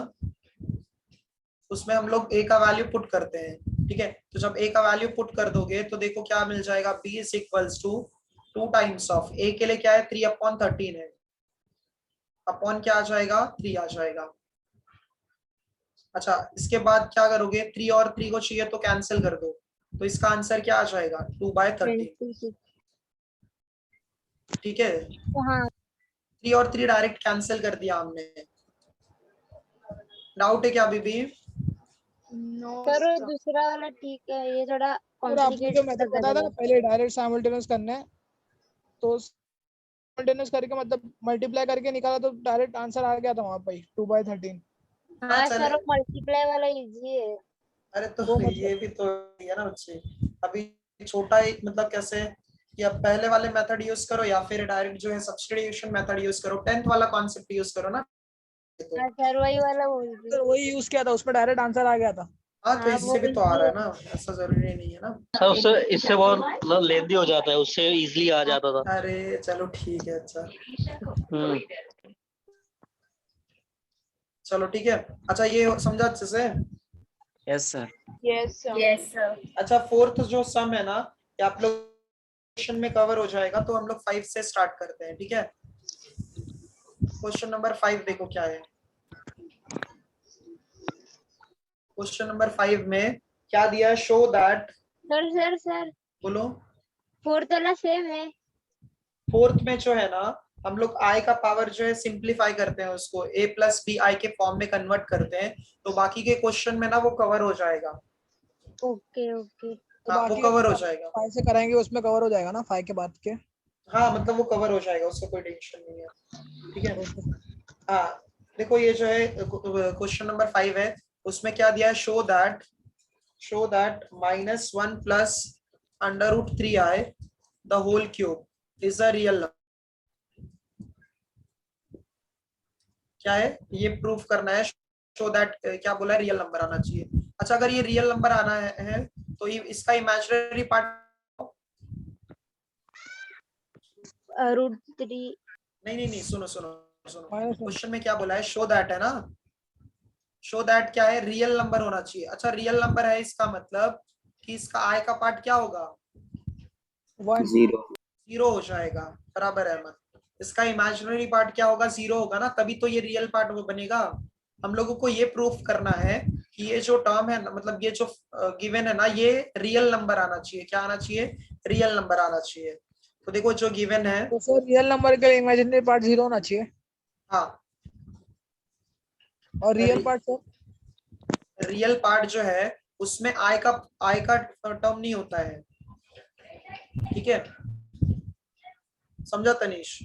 उसमें हम लोग a का वैल्यू पुट करते हैं। ठीक है, तो जब a का वैल्यू पुट कर दोगे तो देखो क्या मिल जाएगा, b is equals to 2 times of a के लिए क्या है, 3/13 है, अपॉन क्या आ जाएगा, 3 आ जाएगा। अच्छा, इसके बाद क्या करोगे, 3 और 3 को चाहिए तो कैंसिल कर दो, तो इसका आंसर क्या आ जाएगा, 2/13।
26.
ठीक है,
हाँ.
3 और 3 डायरेक्ट कैंसिल कर दिया हमने। डाउट है क्या अभी भी?
No,
sir
sir.
दूसरा वाला ठीक है, ये थोड़ा
सर आपने जो
कॉम्प्लिकेटेड
मेथड
लग
बताया था
रहा
ना
है.
पहले डायरेक्ट साइमल्टेनियस करना है, तो साइमल्टेनियस करके मतलब मल्टीप्लाई करके निकाला तो डायरेक्ट आंसर आ गया था वहां पे 2/13।
हाँ
हाँ
चले।
सर, मल्टीप्लाई वाला इजी है.
अरे तो
वो
ये
मतलब
भी तो है ना बच्चे, अभी छोटा एक मतलब कैसे, या पहले वाले मेथड यूज करो या फिर डायरेक्ट जो है सब्स्टिट्यूशन मेथड यूज करो, 10th वाला कॉन्सेप्ट यूज करो ना। तो
हाँ सर, वही वाला बोल रही
सर
हूँ.
वही यूज किया था, उसमें डायरेक्ट आंसर आ गया था।
हाँ, तो
हाँ, वो
इससे भी तो आ
इजी
रहा
है.
है ना, ऐसा जरूरी नहीं है ना।
सर उससे इससे बहुत मतलब लेंदी हो जाता है, उससे इजीली आ जाता था।
अरे चलो ठीक है, अच्छा
हम्म।
चलो ठीक है। अच्छा, ये समझा अच्छे से?
Yes, sir.
Yes, sir.
Yes, sir.
अच्छा, फोर्थ जो सम है ना, ये आप लोग क्वेश्चन में कवर हो जाएगा, तो हम लोग 5 से स्टार्ट करते हैं। ठीक है, क्वेश्चन नंबर 5 देखो क्या है। क्वेश्चन नंबर 5 में क्या दिया है, शो दैट,
सर
बोलो।
फोर्थ वाला सेम है.
फोर्थ में जो है ना, हम लोग i का पावर जो है सिंप्लीफाई करते हैं, उसको a प्लस बी आई के फॉर्म में कन्वर्ट करते हैं, तो बाकी के क्वेश्चन में ना वो कवर हो जाएगा।
Okay okay.
तो
हाँ, वो
बाकी
कवर हो जाएगा।
5 से कराएंगे उसमें कवर हो जाएगा ना 5 के बाद के।
हाँ, मतलब वो कवर हो जाएगा, उसका कोई टेंशन नहीं है। ठीक है, हाँ देखो ये जो है क्वेश्चन नंबर 5 है, उसमें क्या दिया है, show that -1 plus √3i the whole cube is a real number. क्या है, ये प्रूफ करना है। शो दैट क्या बोला है, रियल नंबर आना चाहिए। अच्छा, अगर ये रियल नंबर आना है तो ये इसका इमेजिनरी पार्ट,
√3.
नहीं, सुनो सुनो सुनो,
-1
क्वेश्चन में क्या बोला है, शो दैट है ना, शो दैट क्या है, रियल नंबर होना चाहिए। अच्छा, रियल नंबर है, इसका मतलब कि इसका i का पार्ट क्या होगा,
0.
0 हो जाएगा, बराबर है मत। इसका इमेजिनरी पार्ट क्या होगा, 0 होगा ना, तभी तो ये रियल पार्ट वो बनेगा। हम लोगों को ये प्रूफ करना है कि ये जो टर्म है, मतलब ये जो गिवन है ना, ये रियल नंबर आना चाहिए। क्या आना चाहिए, रियल नंबर आना चाहिए। तो देखो जो गिवन है,
तो सर रियल नंबर के लिए इमेजिनरी पार्ट 0 होना चाहिए,
हाँ,
और real part sir
real part जो है उसमें i का टर्म नहीं होता है। ठीक है, समझा तनीश?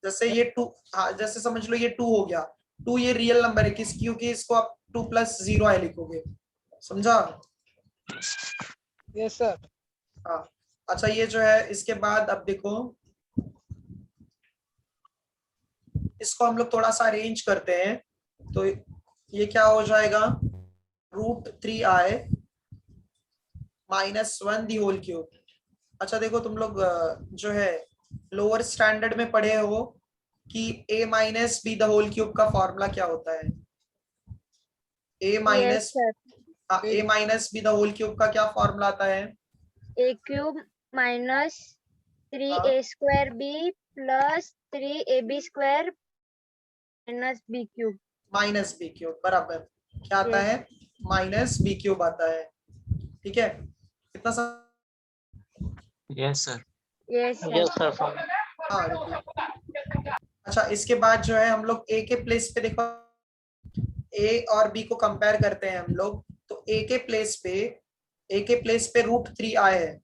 जैसे ये 2, हाँ जैसे समझ लो ये 2 हो गया, 2 ये रियल नंबर है, किस, क्योंकि इसको आप 2 + 0i लिखोगे। समझा?
Yes sir.
हाँ अच्छा, ये जो है इसके बाद अब देखो, इसको हम लोग थोड़ा सा अरेंज करते हैं, तो ये क्या हो जाएगा, √3i -1 दी होल क्यूब। अच्छा देखो तुम लोग जो है लोअर स्टैंडर्ड में पढ़े हो कि a minus B the whole cube का फॉर्मूला क्या होता है। a
yes
minus
sir.
a minus B the whole cube का क्या फॉर्मूला आता है।
ए क्यूब माइनस 3a
हाँ,
square B plus 3ab square minus B cube.
Minus B cube बराबर क्या आता है, माइनस बी क्यूब आता है। ठीक है, कितना
yes sir.
Yes sir.
Yes sir.
हाँ repeat। अच्छा इसके बाद जो है हम लोग a के प्लेस पे देखो, a और b को कंपेयर करते हैं हम लोग, तो a के प्लेस पे √3i है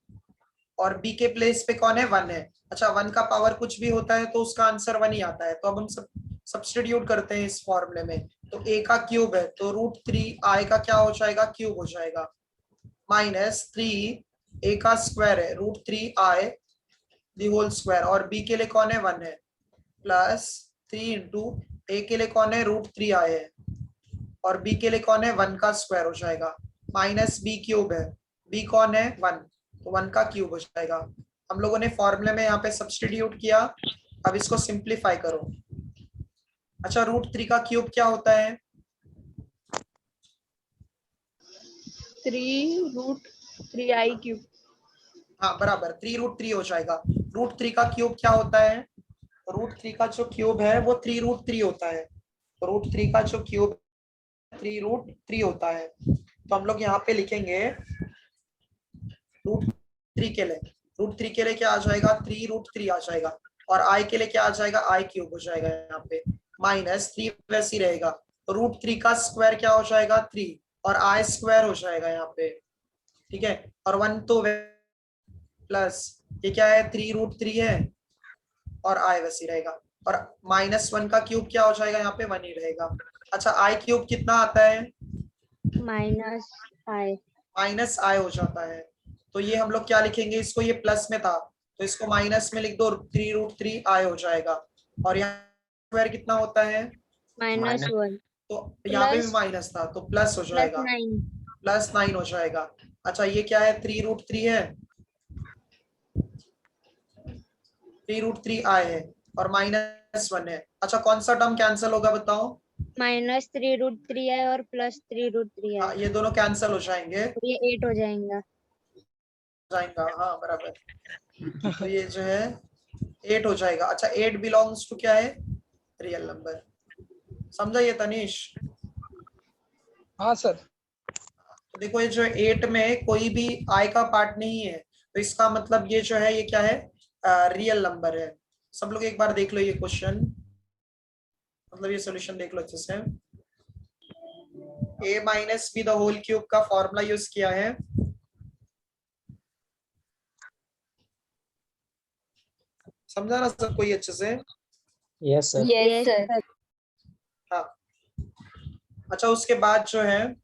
और b के प्लेस पे कौन है, 1 है। अच्छा 1 का पावर कुछ भी होता है तो उसका आंसर 1 ही आता है, तो अब हम सब सब्स्टिट्यूट करते हैं इस फॉर्मूले में। तो a का क्यूब है तो √3i का क्या हो जाएगा, क्यूब हो जाएगा, -3 a का स्क्वायर है √3i दी होल स्क्वायर, और b के लिए कौन है, 1 है, प्लस 3 इंटू a के लिए कौन है, √3i है, और b के लिए कौन है, 1 का स्क्वायर हो जाएगा, माइनस b क्यूब है, b कौन है, 1, तो 1 का क्यूब हो जाएगा। हम लोगों ने फॉर्मूले में यहाँ पे सब्स्टिट्यूट किया, अब इसको सिंप्लीफाई करो। अच्छा √3 का क्यूब क्या होता है,
3√3i क्यूब।
हाँ बराबर 3√3 हो जाएगा। √3 का क्यूब क्या होता है, √3 का जो क्यूब है वो 3√3 होता है, तो √3 का जो क्यूब 3√3 होता है, तो हम लोग यहाँ पे लिखेंगे √3 के लिए, √3 के लिए क्या आ जाएगा, 3√3 आ जाएगा, और i के लिए क्या आ जाएगा, i क्यूब हो जाएगा यहाँ पे, -3 वैसे ही रहेगा, तो √3 का स्क्वायर क्या हो जाएगा, 3, और i स्क्वायर हो जाएगा यहाँ पे। ठीक है, और 1 तो प्लस ये क्या है, 3√3 है, और i वैसे ही रहेगा, और -1 का क्यूब क्या हो जाएगा, यहाँ पे 1 ही रहेगा। अच्छा i क्यूब कितना आता है, -i हो जाता है, तो ये हम लोग क्या लिखेंगे, इसको ये प्लस में था तो इसको माइनस में लिख दो, 3√3i हो जाएगा, और यहाँ स्क्वायर कितना होता है,
-1
तो यहाँ पे भी
प्लस
माइनस था तो प्लस हो जाएगा,
+9।
+9 हो जाएगा। अच्छा ये क्या है, 3√3 है, 3√3i है, और -1 है। अच्छा कौन सा टर्म कैंसिल होगा बताओ,
-3√3i और +3√3i,
हाँ ये दोनों कैंसिल हो जाएंगे,
ये 8 हो जाएगा।
हाँ बराबर, तो ये जो है 8 हो जाएगा। अच्छा 8 बिलोंग्स टू क्या है, रियल नंबर, समझा ये तनीश।
हाँ सर।
तो देखो ये जो 8 में कोई भी i का पार्ट नहीं है, तो इसका मतलब ये जो है ये क्या है, रियल नंबर है। सब लोग एक बार देख लो ये क्वेश्चन, मतलब ये सॉल्यूशन देख लो अच्छे से। a minus B the whole cube का फॉर्मूला यूज किया है, समझा ना सब कोई अच्छे से।
Yes sir.
Yes sir.
हाँ अच्छा उसके बाद जो है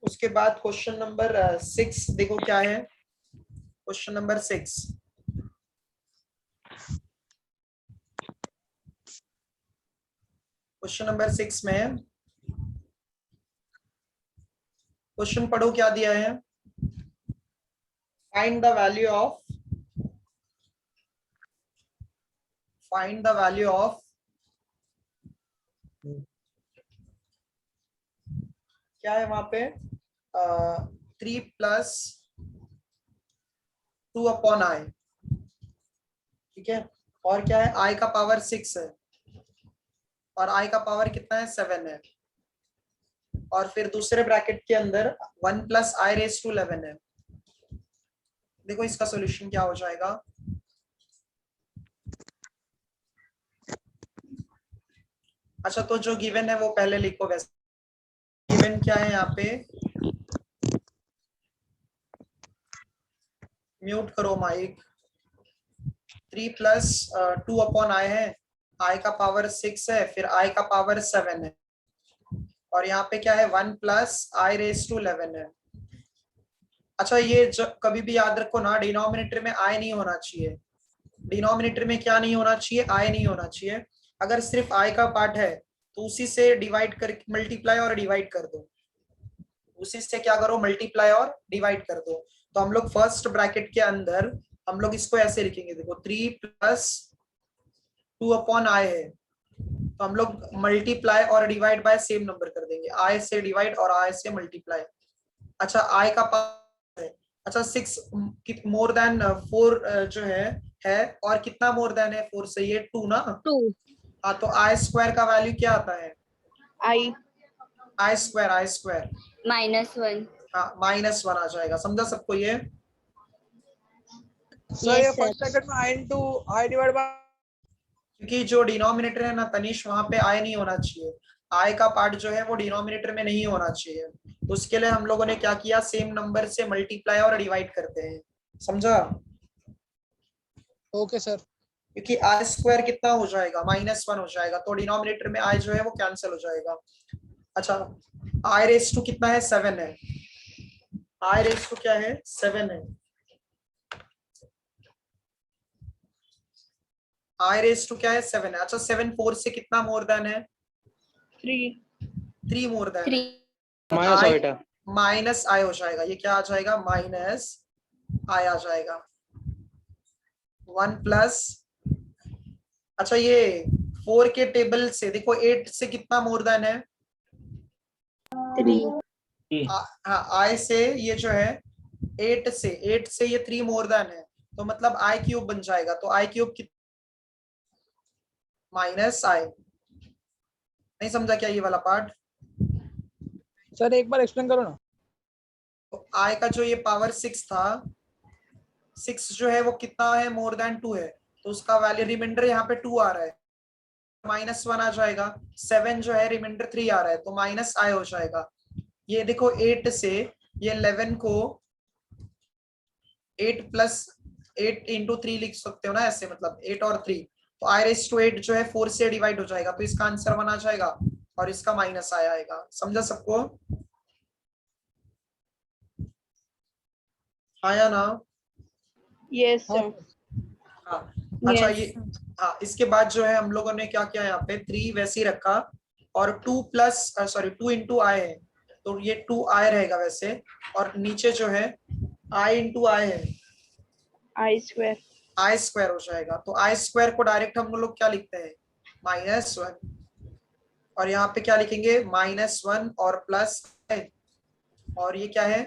उसके बाद क्वेश्चन नंबर 6 देखो क्या है, क्वेश्चन नंबर 6, क्वेश्चन नंबर 6 में क्वेश्चन पढ़ो क्या दिया है, फाइंड द वैल्यू ऑफ क्या है वहां पे, 3 + 2/i, ठीक है, और क्या है, i का पावर 6 है, और i का पावर कितना है, 7 है, और फिर दूसरे ब्रैकेट के अंदर 1 + i⁻11 है। देखो इसका सॉल्यूशन क्या हो जाएगा, अच्छा तो जो गिवन है वो पहले लिखो, वैसे गिवन क्या है यहाँ पे, म्यूट करो माइक, 3 + 2/i है, i का पावर 6 है, फिर i का पावर 7 है, और यहाँ पे क्या है 1 प्लस i रेज टू 11 है। अच्छा ये कभी भी याद रखो ना, डिनोमिनेटर में i नहीं होना चाहिए। डिनोमिनेटर में क्या नहीं होना चाहिए? i नहीं होना चाहिए। अगर सिर्फ i का पार्ट है तो उसी से डिवाइड कर, मल्टीप्लाई और डिवाइड कर दो, उसी से क्या करो, मल्टीप्लाई और डिवाइड कर दो। तो हम लोग फर्स्ट ब्रैकेट के अंदर हम लोग इसको ऐसे लिखेंगे, देखो 3 प्लस 2 अपॉन i है, तो हम लोग मल्टीप्लाई और डिवाइड बाय सेम नंबर कर देंगे, i से डिवाइड और i से मल्टीप्लाई। अच्छा i का पावर है, अच्छा 6 मोर देन 4 जो है और कितना मोर देन है 4 से? ये 2 ना।
2
हाँ, तो i स्क्वायर का वैल्यू क्या आता है?
I
i square
-1।
हाँ -1 आ जाएगा। समझा सबको ये?
सर ये
Yes, sir.
फर्स्ट ब्रैकेट में i into i divide by
क्योंकि जो डिनोमिनेटर है ना तनिष, वहां पे i नहीं होना चाहिए, i का पार्ट जो है वो डिनोमिनेटर में नहीं होना चाहिए। तो उसके लिए हम लोगों ने क्या किया, सेम नंबर से मल्टीप्लाई और डिवाइड करते हैं। समझा?
Okay sir.
क्योंकि i स्क्वायर कितना हो जाएगा? -1 हो जाएगा, तो डिनोमिनेटर में i जो है वो कैंसिल हो जाएगा। अच्छा i रेज टू कितना है? 7 है। i रेज टू क्या है? 7 है। i रेज टू क्या है? 7 है। अच्छा 7 4 से कितना मोर देन है? 3 मोर देन
3
माइनस
I
बेटा।
माइनस i हो जाएगा। ये क्या आ जाएगा? माइनस i आ जाएगा। 1 प्लस, अच्छा ये 4 के टेबल से देखो 8 से कितना मोर देन है?
3
हाँ i से ये जो है 8 से ये 3 मोर देन है, तो मतलब i क्यूब बन जाएगा। तो i क्यूब माइनस i। नहीं समझा क्या ये वाला पार्ट?
सर एक बार एक्सप्लेन करो ना।
तो i का जो ये पावर 6 था, 6 जो है वो कितना है? मोर देन 2 है, तो उसका वैल्यू रिमाइंडर यहाँ पे 2 आ रहा है, -1 आ जाएगा। 7 जो है रिमाइंडर 3 आ रहा है, तो माइनस i हो जाएगा। ये देखो 8 से ये 11 को 8 प्लस 8 इंटू 3 लिख सकते हो ना ऐसे, मतलब 8 और 3, तो i रेज टू 8 जो है 4 से डिवाइड हो जाएगा, तो इसका आंसर 1 आ जाएगा और इसका माइनस i आएगा। समझा सबको? हाँ या ना?
Yes, sir.
हाँ। अच्छा
Yes.
ये, हाँ इसके बाद जो है हम लोगों ने क्या किया, यहाँ पे 3 वैसे ही रखा, और 2 प्लस सॉरी 2 इंटू आई है, तो ये 2 आई रहेगा वैसे, और नीचे जो है i इंटू आई है,
I square.
i स्क्वायर हो जाएगा। तो i स्क्वायर को डायरेक्ट हम लोग क्या लिखते हैं? -1, और यहाँ पे क्या लिखेंगे? -1 और प्लस i, और ये क्या है?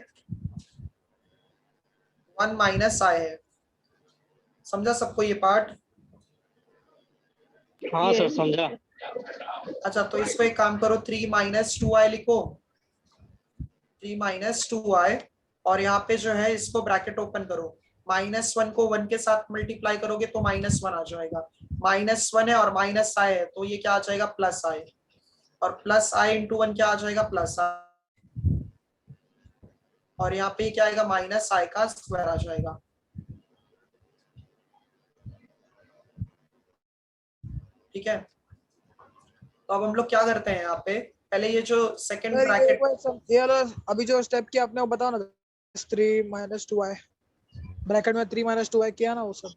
1 माइनस i है। समझा सबको ये पार्ट?
हाँ सर
Yes.
समझा।
अच्छा तो इसको एक काम करो, 3 माइनस 2i लिखो, 3 माइनस 2i, और यहाँ पे जो है इसको ब्रैकेट ओपन करो, -1 को 1 के साथ मल्टीप्लाई करोगे तो -1 आ जाएगा। -1 है और माइनस i है, तो ये क्या आ जाएगा? प्लस i, और प्लस i इंटू 1 क्या आ जाएगा? प्लस i, और यहाँ पे क्या आएगा? माइनस i का स्क्वायर आ जाएगा। ठीक है, तो अब हम लोग क्या करते हैं यहाँ पे, पहले ये जो सेकंड
सर
ब्रैकेट,
ये वाला अभी जो स्टेप किया आपने वो बताओ ना। 3 - 2i ब्रैकेट में 3 - 2i किया ना वो सब।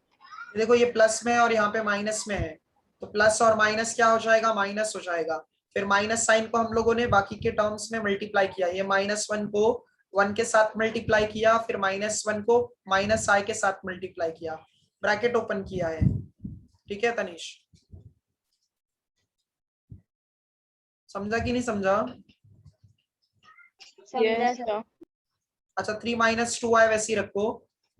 देखो ये प्लस में है और यहाँ पे माइनस में है, तो प्लस और माइनस क्या हो जाएगा? माइनस हो जाएगा। फिर माइनस साइन को हम लोगों ने बाकी के टर्म्स में मल्टीप्लाई किया, ये -1 को 1 के साथ मल्टीप्लाई किया, फिर -1 को माइनस i के साथ मल्टीप्लाई किया, ब्रैकेट ओपन किया है। ठीक है तनीश, समझा कि नहीं समझा?
समझा
Yes,
सर।
sir.
अच्छा 3 माइनस 2i वैसे ही रखो,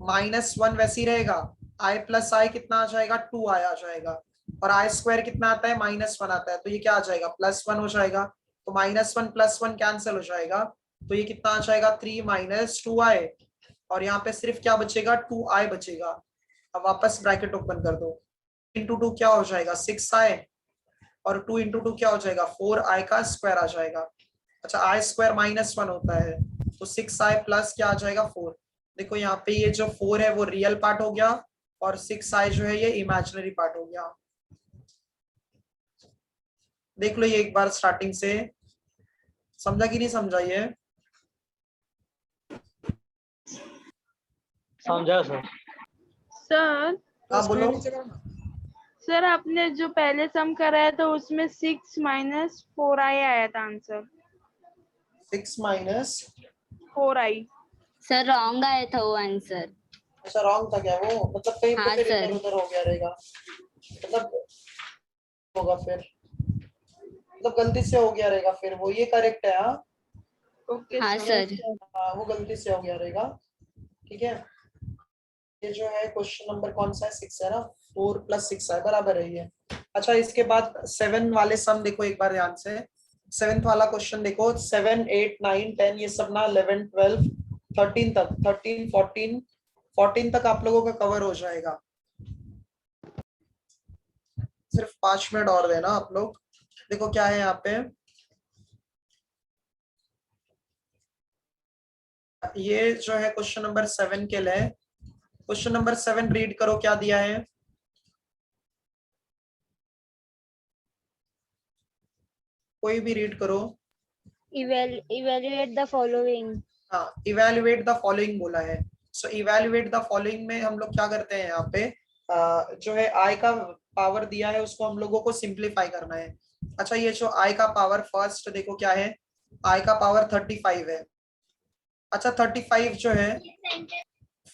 -1 वैसे ही रहेगा, i प्लस i कितना आ जाएगा? 2i आ जाएगा, और i स्क्वायर कितना आता है? -1 आता है, तो ये क्या आ जाएगा? +1 हो जाएगा, तो -1 + 1 कैंसिल हो जाएगा, तो ये कितना आ जाएगा? 3 माइनस 2i, और यहाँ पे सिर्फ क्या बचेगा? 2i बचेगा। अब वापस ब्रैकेट ओपन कर दो, इंटू 2 क्या हो जाएगा? 6i, और 2 इंटू 2 क्या हो जाएगा? 4i का स्क्वायर आ जाएगा। अच्छा i स्क्वायर -1 होता है, तो 6i प्लस क्या आ जाएगा? 4। देखो यहाँ पे ये जो 4 है वो रियल पार्ट हो गया, और 6i जो है ये इमेजिनरी पार्ट हो गया। देख लो ये एक बार स्टार्टिंग से, समझा कि नहीं समझा ये?
समझा सर।
सर
हाँ बोलो।
स्क्रीन नीचे करो ना।
सर आपने जो पहले सम कराया था उसमें 6 माइनस 4i आया था answer.
6 minus
4i।
Sir wrong आया था वो आंसर।
अच्छा रॉन्ग था क्या वो? मतलब कहीं पे
हाँ,
फिर
सर।
इधर उधर हो गया रहेगा, मतलब होगा फिर, मतलब गलती से हो गया रहेगा फिर वो, ये करेक्ट है। हाँ
ओके
हाँ
सर।
सर।
हाँ, वो गलती से हो गया रहेगा। ठीक है, ये जो है क्वेश्चन नंबर कौन सा है? 6 है ना, 4 + 6 है, बराबर है ये। अच्छा इसके बाद 7 वाले सम देखो एक बार ध्यान से। 7th वाला क्वेश्चन देखो, 7 8 9 10 ये सब ना 11 12 13 तक, 13 14 तक आप लोगों का कवर हो जाएगा। सिर्फ 5 मिनट और देना आप लोग। देखो क्या है यहाँ पे, ये जो है क्वेश्चन नंबर 7 के लिए। क्वेश्चन नंबर 7 रीड करो क्या दिया है। कोई भी रीड करो।
Evaluate the following.
हाँ, इवेल्युएट द फॉलोइंग बोला है। सो इवेल्युएट द फॉलोइंग में हम लोग क्या करते हैं यहाँ पे, जो है आई का पावर दिया है उसको हम लोगों को सिंप्लीफाई करना है। अच्छा ये जो आई का पावर फर्स्ट देखो क्या है, आई का पावर 35 है। अच्छा 35 जो है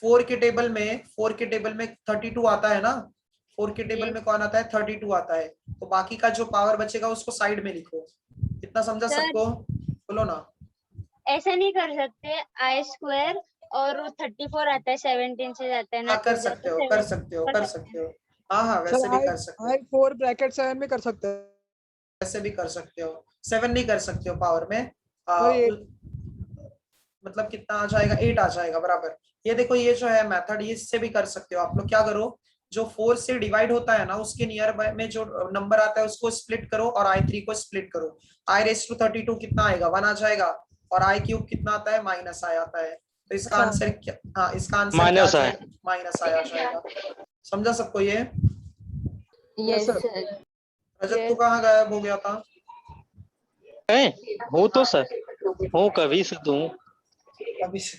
4 के टेबल में 32 आता है ना, 4 के टेबल में कौन आता है? 32 आता है। तो बाकी का जो पावर बचेगा उसको साइड में लिखो। इतना समझा
सर,
सबको? बोलो ना।
ऐसा नहीं कर सकते, i² और वो 34 आता है 17 से जाता है ना,
हाँ कर
तो
सकते
जाता
हो,
है
कर
7
सकते हो,
कर
कर
सकते
सकते
हैं।
हो। हाँ हाँ
सर
वैसे भी
आई
कर सकते हो,
आई 4 ब्रैकेट 7 में कर सकते हैं।
वैसे भी कर सकते हो। 7 नहीं कर सकते हो पावर में।
सर ये
मतलब कितना आ जाएगा? 8 आ जाएगा, बराबर। ये देखो ये जो है मेथड, ये इससे भी कर सकते हो आप लोग। क्या करो, जो 4 से डिवाइड होता है ना उसके नियर बाय में जो नंबर आता है उसको स्प्लिट करो और i3 को स्प्लिट करो। i⁻32 कितना आएगा? 1 आ जाएगा। और i³ कितना आता है? -i आता है। तो इसका
अच्छा
आंसर क्या? हाँ इसका आंसर क्या आ
माइनस है।
जाएगा? -i आ जाएगा। समझा सबको ये?
Yes
yes
sir.
सर।
रजत तू कहाँ गायब हो गया था?
है हूँ तो सर, हूँ कभी से तो हूँ।
अभी से।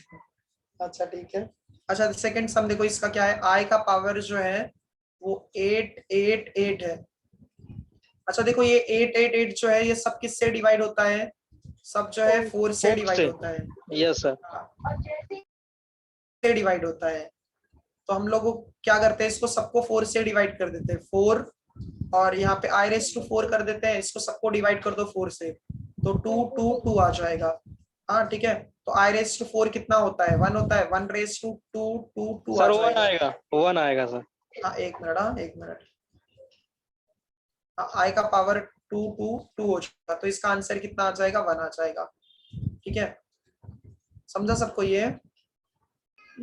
अच्छा ठीक है। अच्छा सेकंड सम देखो, इसका क्या है, आई का पावर जो है वो 8 8 8 है। अच्छा देखो ये 8 8 8 जो है ये सब किससे डिवाइड होता है? सब जो है 4 से
4
डिवाइड
से।
होता है।
Yes sir.
से डिवाइड होता है। तो हम लोग क्या करते हैं, इसको सबको 4 से डिवाइड कर देते हैं, 4 और यहाँ पे i⁻4 कर देते हैं। इसको सबको डिवाइड कर दो 4 से, तो 2 2 2 आ जाएगा। हाँ ठीक है, तो i⁻4 कितना होता है? 1 होता है। 1⁻2 2 2 आ
सर 1
जाएगा।
आएगा, 1 आएगा सर।
हाँ एक मिनट, हाँ एक मिनट। आई का पावर 2 2 2 हो जाएगा, तो इसका आंसर कितना आ जाएगा? 1 आ जाएगा। ठीक है, समझा सबको ये?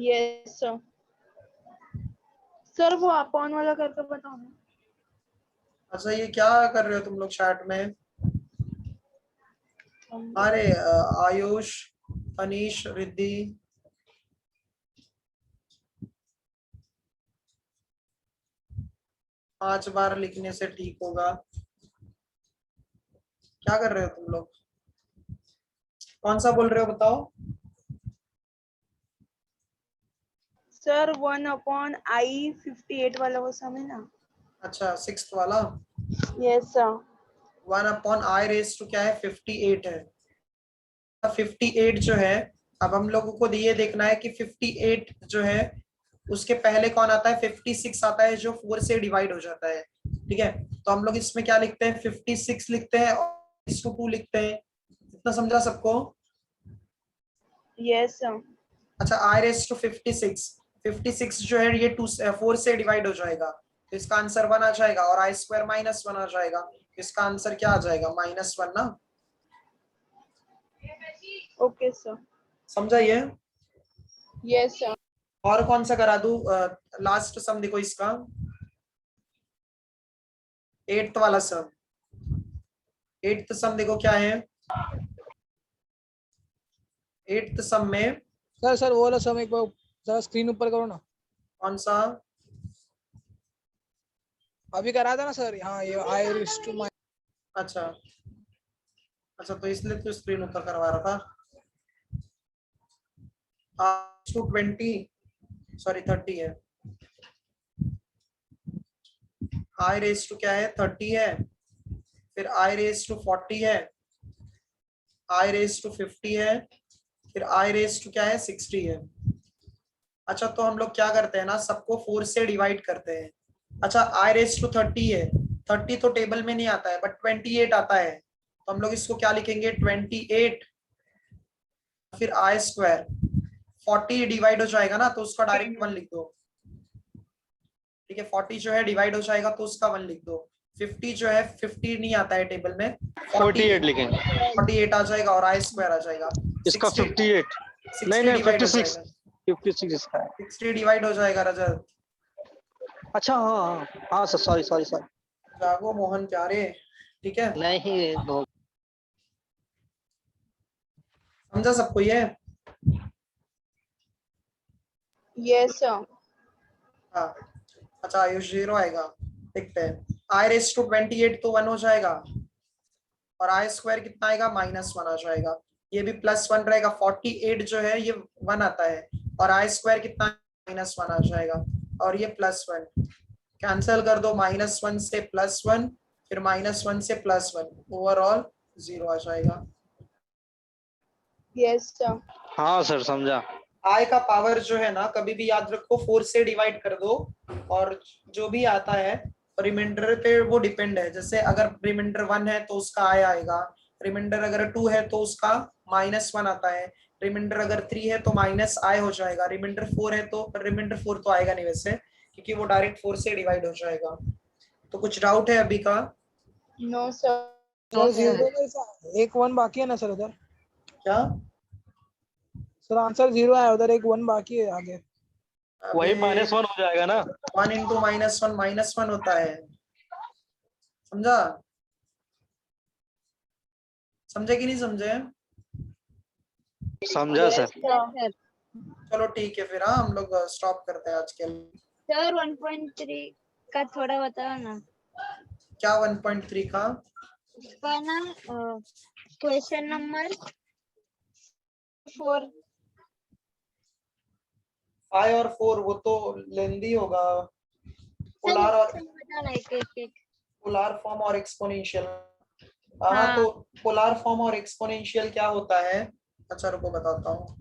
Yes sir. सर वो अपॉन वाला करके बताओ ना।
अच्छा ये क्या कर रहे हो तुम लोग चैट में? अरे आयुष, अनीश, रिद्धि, पांच बार लिखने से ठीक होगा? क्या कर रहे हो तुम लोग? कौन सा बोल रहे हो बताओ?
सर 1/i58 वाला वो सम है ना।
अच्छा 6th वाला।
Yes sir.
1/i⁻² क्या है? 58 है। 58 जो है, अब हम लोगों को ये देखना है कि 58 जो है उसके पहले कौन आता है? 56 आता है जो 4 से डिवाइड हो जाता है। ठीक है, तो हम लोग इसमें क्या लिखते हैं? 56 लिखते हैं और 2 लिखते हैं। इतना समझा सबको?
Yes sir.
अच्छा i⁻56, 56 जो है ये 4 से डिवाइड हो जाएगा, तो इसका आंसर 1 आ जाएगा। और i² -1 आ जाएगा, तो इसका आंसर क्या आ जाएगा? -1 ना।
Okay sir.
समझा ये?
Yes sir.
और कौन सा करा दूं? लास्ट सम देखो इसका, 8th वाला सम। 8th सम देखो क्या है। 8th सम में
सर वो वाला सम एक बार जरा स्क्रीन ऊपर करो ना।
कौन सा?
अभी करा था ना सर। हाँ ये i⁻²।
अच्छा अच्छा, तो इसलिए तो स्क्रीन ऊपर करवा रहा था। 20 सॉरी 30 है। आई रेस टू क्या है 30 है, फिर आई रेस टू 40 है, आई रेस टू 50 है, फिर आई रेस टू क्या है 60 है। अच्छा तो हम लोग क्या करते हैं ना, सबको 4 से डिवाइड करते हैं। अच्छा आई रेस टू 30 है, 30 तो टेबल में नहीं आता है बट 28 आता है, तो हम लोग इसको क्या लिखेंगे 28, फिर आई स्क्वायर। 40 डिवाइड हो जाएगा ना तो उसका डायरेक्ट 1 लिख दो, ठीक है। 40 जो है डिवाइड हो जाएगा तो उसका 1 लिख दो। 50 जो है 50 नहीं आता है टेबल में,
48 लिखेंगे।
48 आ जाएगा और आई स्क्वायर आ जाएगा।
इसका 58 नहीं
60 डिवाइड हो
56
जाएगा,
56 इसका है।
60 डिवाइड हो जाएगा रजत।
अच्छा हाँ हाँ सर, सॉरी सॉरी सॉरी।
जागो मोहन प्यारे, ठीक है।
नहीं
समझा सबको ये?
Yes sir.
हाँ अच्छा आयुष 0 आएगा, देखते हैं। आई रेस टू 28 तो 1 हो जाएगा, और आई स्क्वायर कितना आएगा -1 आ जाएगा, ये भी +1 रहेगा। 48 जो है ये 1 आता है, और आई स्क्वायर कितना -1 आ जाएगा, और ये +1 कैंसिल कर दो। -1 से +1, फिर -1 से +1, ओवरऑल 0 आ जाएगा।
Yes sir.
हाँ सर समझा।
आई का पावर जो है ना कभी भी याद रखो 4 से डिवाइड कर दो, और जो भी आता है रिमाइंडर पे वो डिपेंड है। जैसे अगर रिमाइंडर 1 है तो उसका आई आएगा, रिमाइंडर अगर 2 है तो उसका -1 आता है, रिमाइंडर अगर 3 है तो माइनस आई हो जाएगा, रिमाइंडर 4 है तो रिमाइंडर 4 तो आएगा नहीं वैसे, क्योंकि वो डायरेक्ट 4 से डिवाइड हो जाएगा। तो कुछ डाउट है अभी का?
No sir.
सर 0 में एक 1 बाकी है ना सर उधर?
क्या
सर आंसर 0 है उधर, एक 1 बाकी है आगे।
वही -1 हो जाएगा ना।
1 इंटू -1 -1 होता है, समझा? समझे कि नहीं समझे?
समझा सर।
सर
चलो ठीक है फिर, हाँ हम लोग स्टॉप करते हैं आज के लिए।
सर 1.3 का थोड़ा बताओ ना।
क्या 1.3 का?
उसका ना क्वेश्चन नंबर 4।
5 और 4 वो तो लेंदी होगा। पोलार और
बताना एक
पोलार फॉर्म और एक्सपोनेंशियल। हाँ
हाँ।
तो पोलार फॉर्म और एक्सपोनेंशियल क्या होता है? अच्छा रुको बताता हूँ।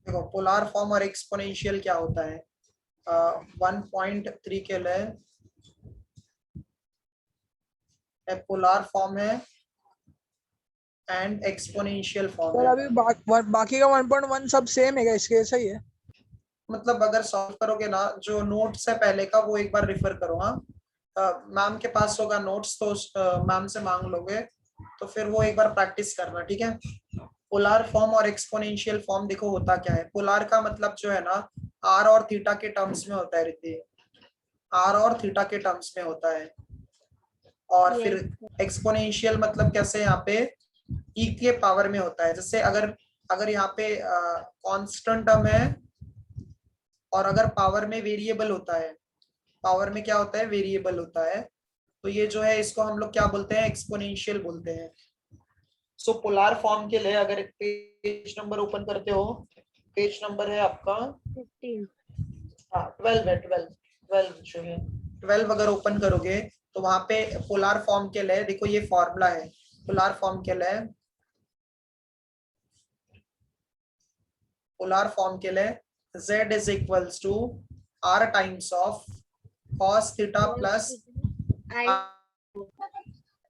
देखो पोलार फॉर्म और एक्सपोनेंशियल क्या होता है। 1.3 के लिए पोलार फॉर्म है एंड एक्सपोनेंशियल फॉर्म
सर
है।
अभी बाकी का 1.1 सब सेम है क्या, इसके ऐसा ही है?
मतलब अगर सॉल्व करोगे ना, जो नोट्स है पहले का वो एक बार रिफर करो। हाँ मैम के पास होगा नोट्स, तो मैम से मांग लोगे, तो फिर वो एक बार प्रैक्टिस करना, ठीक है। पोलार फॉर्म और एक्सपोनेंशियल फॉर्म देखो होता क्या है। पोलार का मतलब जो है ना आर और थीटा के टर्म्स में होता है रिद्धि, आर और थीटा के टर्म्स में होता है। और फिर एक्सपोनेंशियल मतलब कैसे, यहाँ पे ई के पावर में होता है। जैसे अगर यहाँ पे कांस्टेंट टर्म है और अगर पावर में वेरिएबल होता है, पावर में क्या होता है वेरिएबल होता है, तो ये जो है इसको हम लोग क्या बोलते हैं एक्सपोनेंशियल बोलते हैं। सो पोलार फॉर्म के लिए अगर पेज नंबर ओपन करते हो, पेज नंबर है आपका
15।
हाँ 12 है, 12 जो है 12 अगर ओपन करोगे तो वहां पे पोलार फॉर्म के लिए देखो ये फॉर्मूला है। पोलार फॉर्म के लिए, पोलार फॉर्म के लिए z is equals to r times of cos theta plus,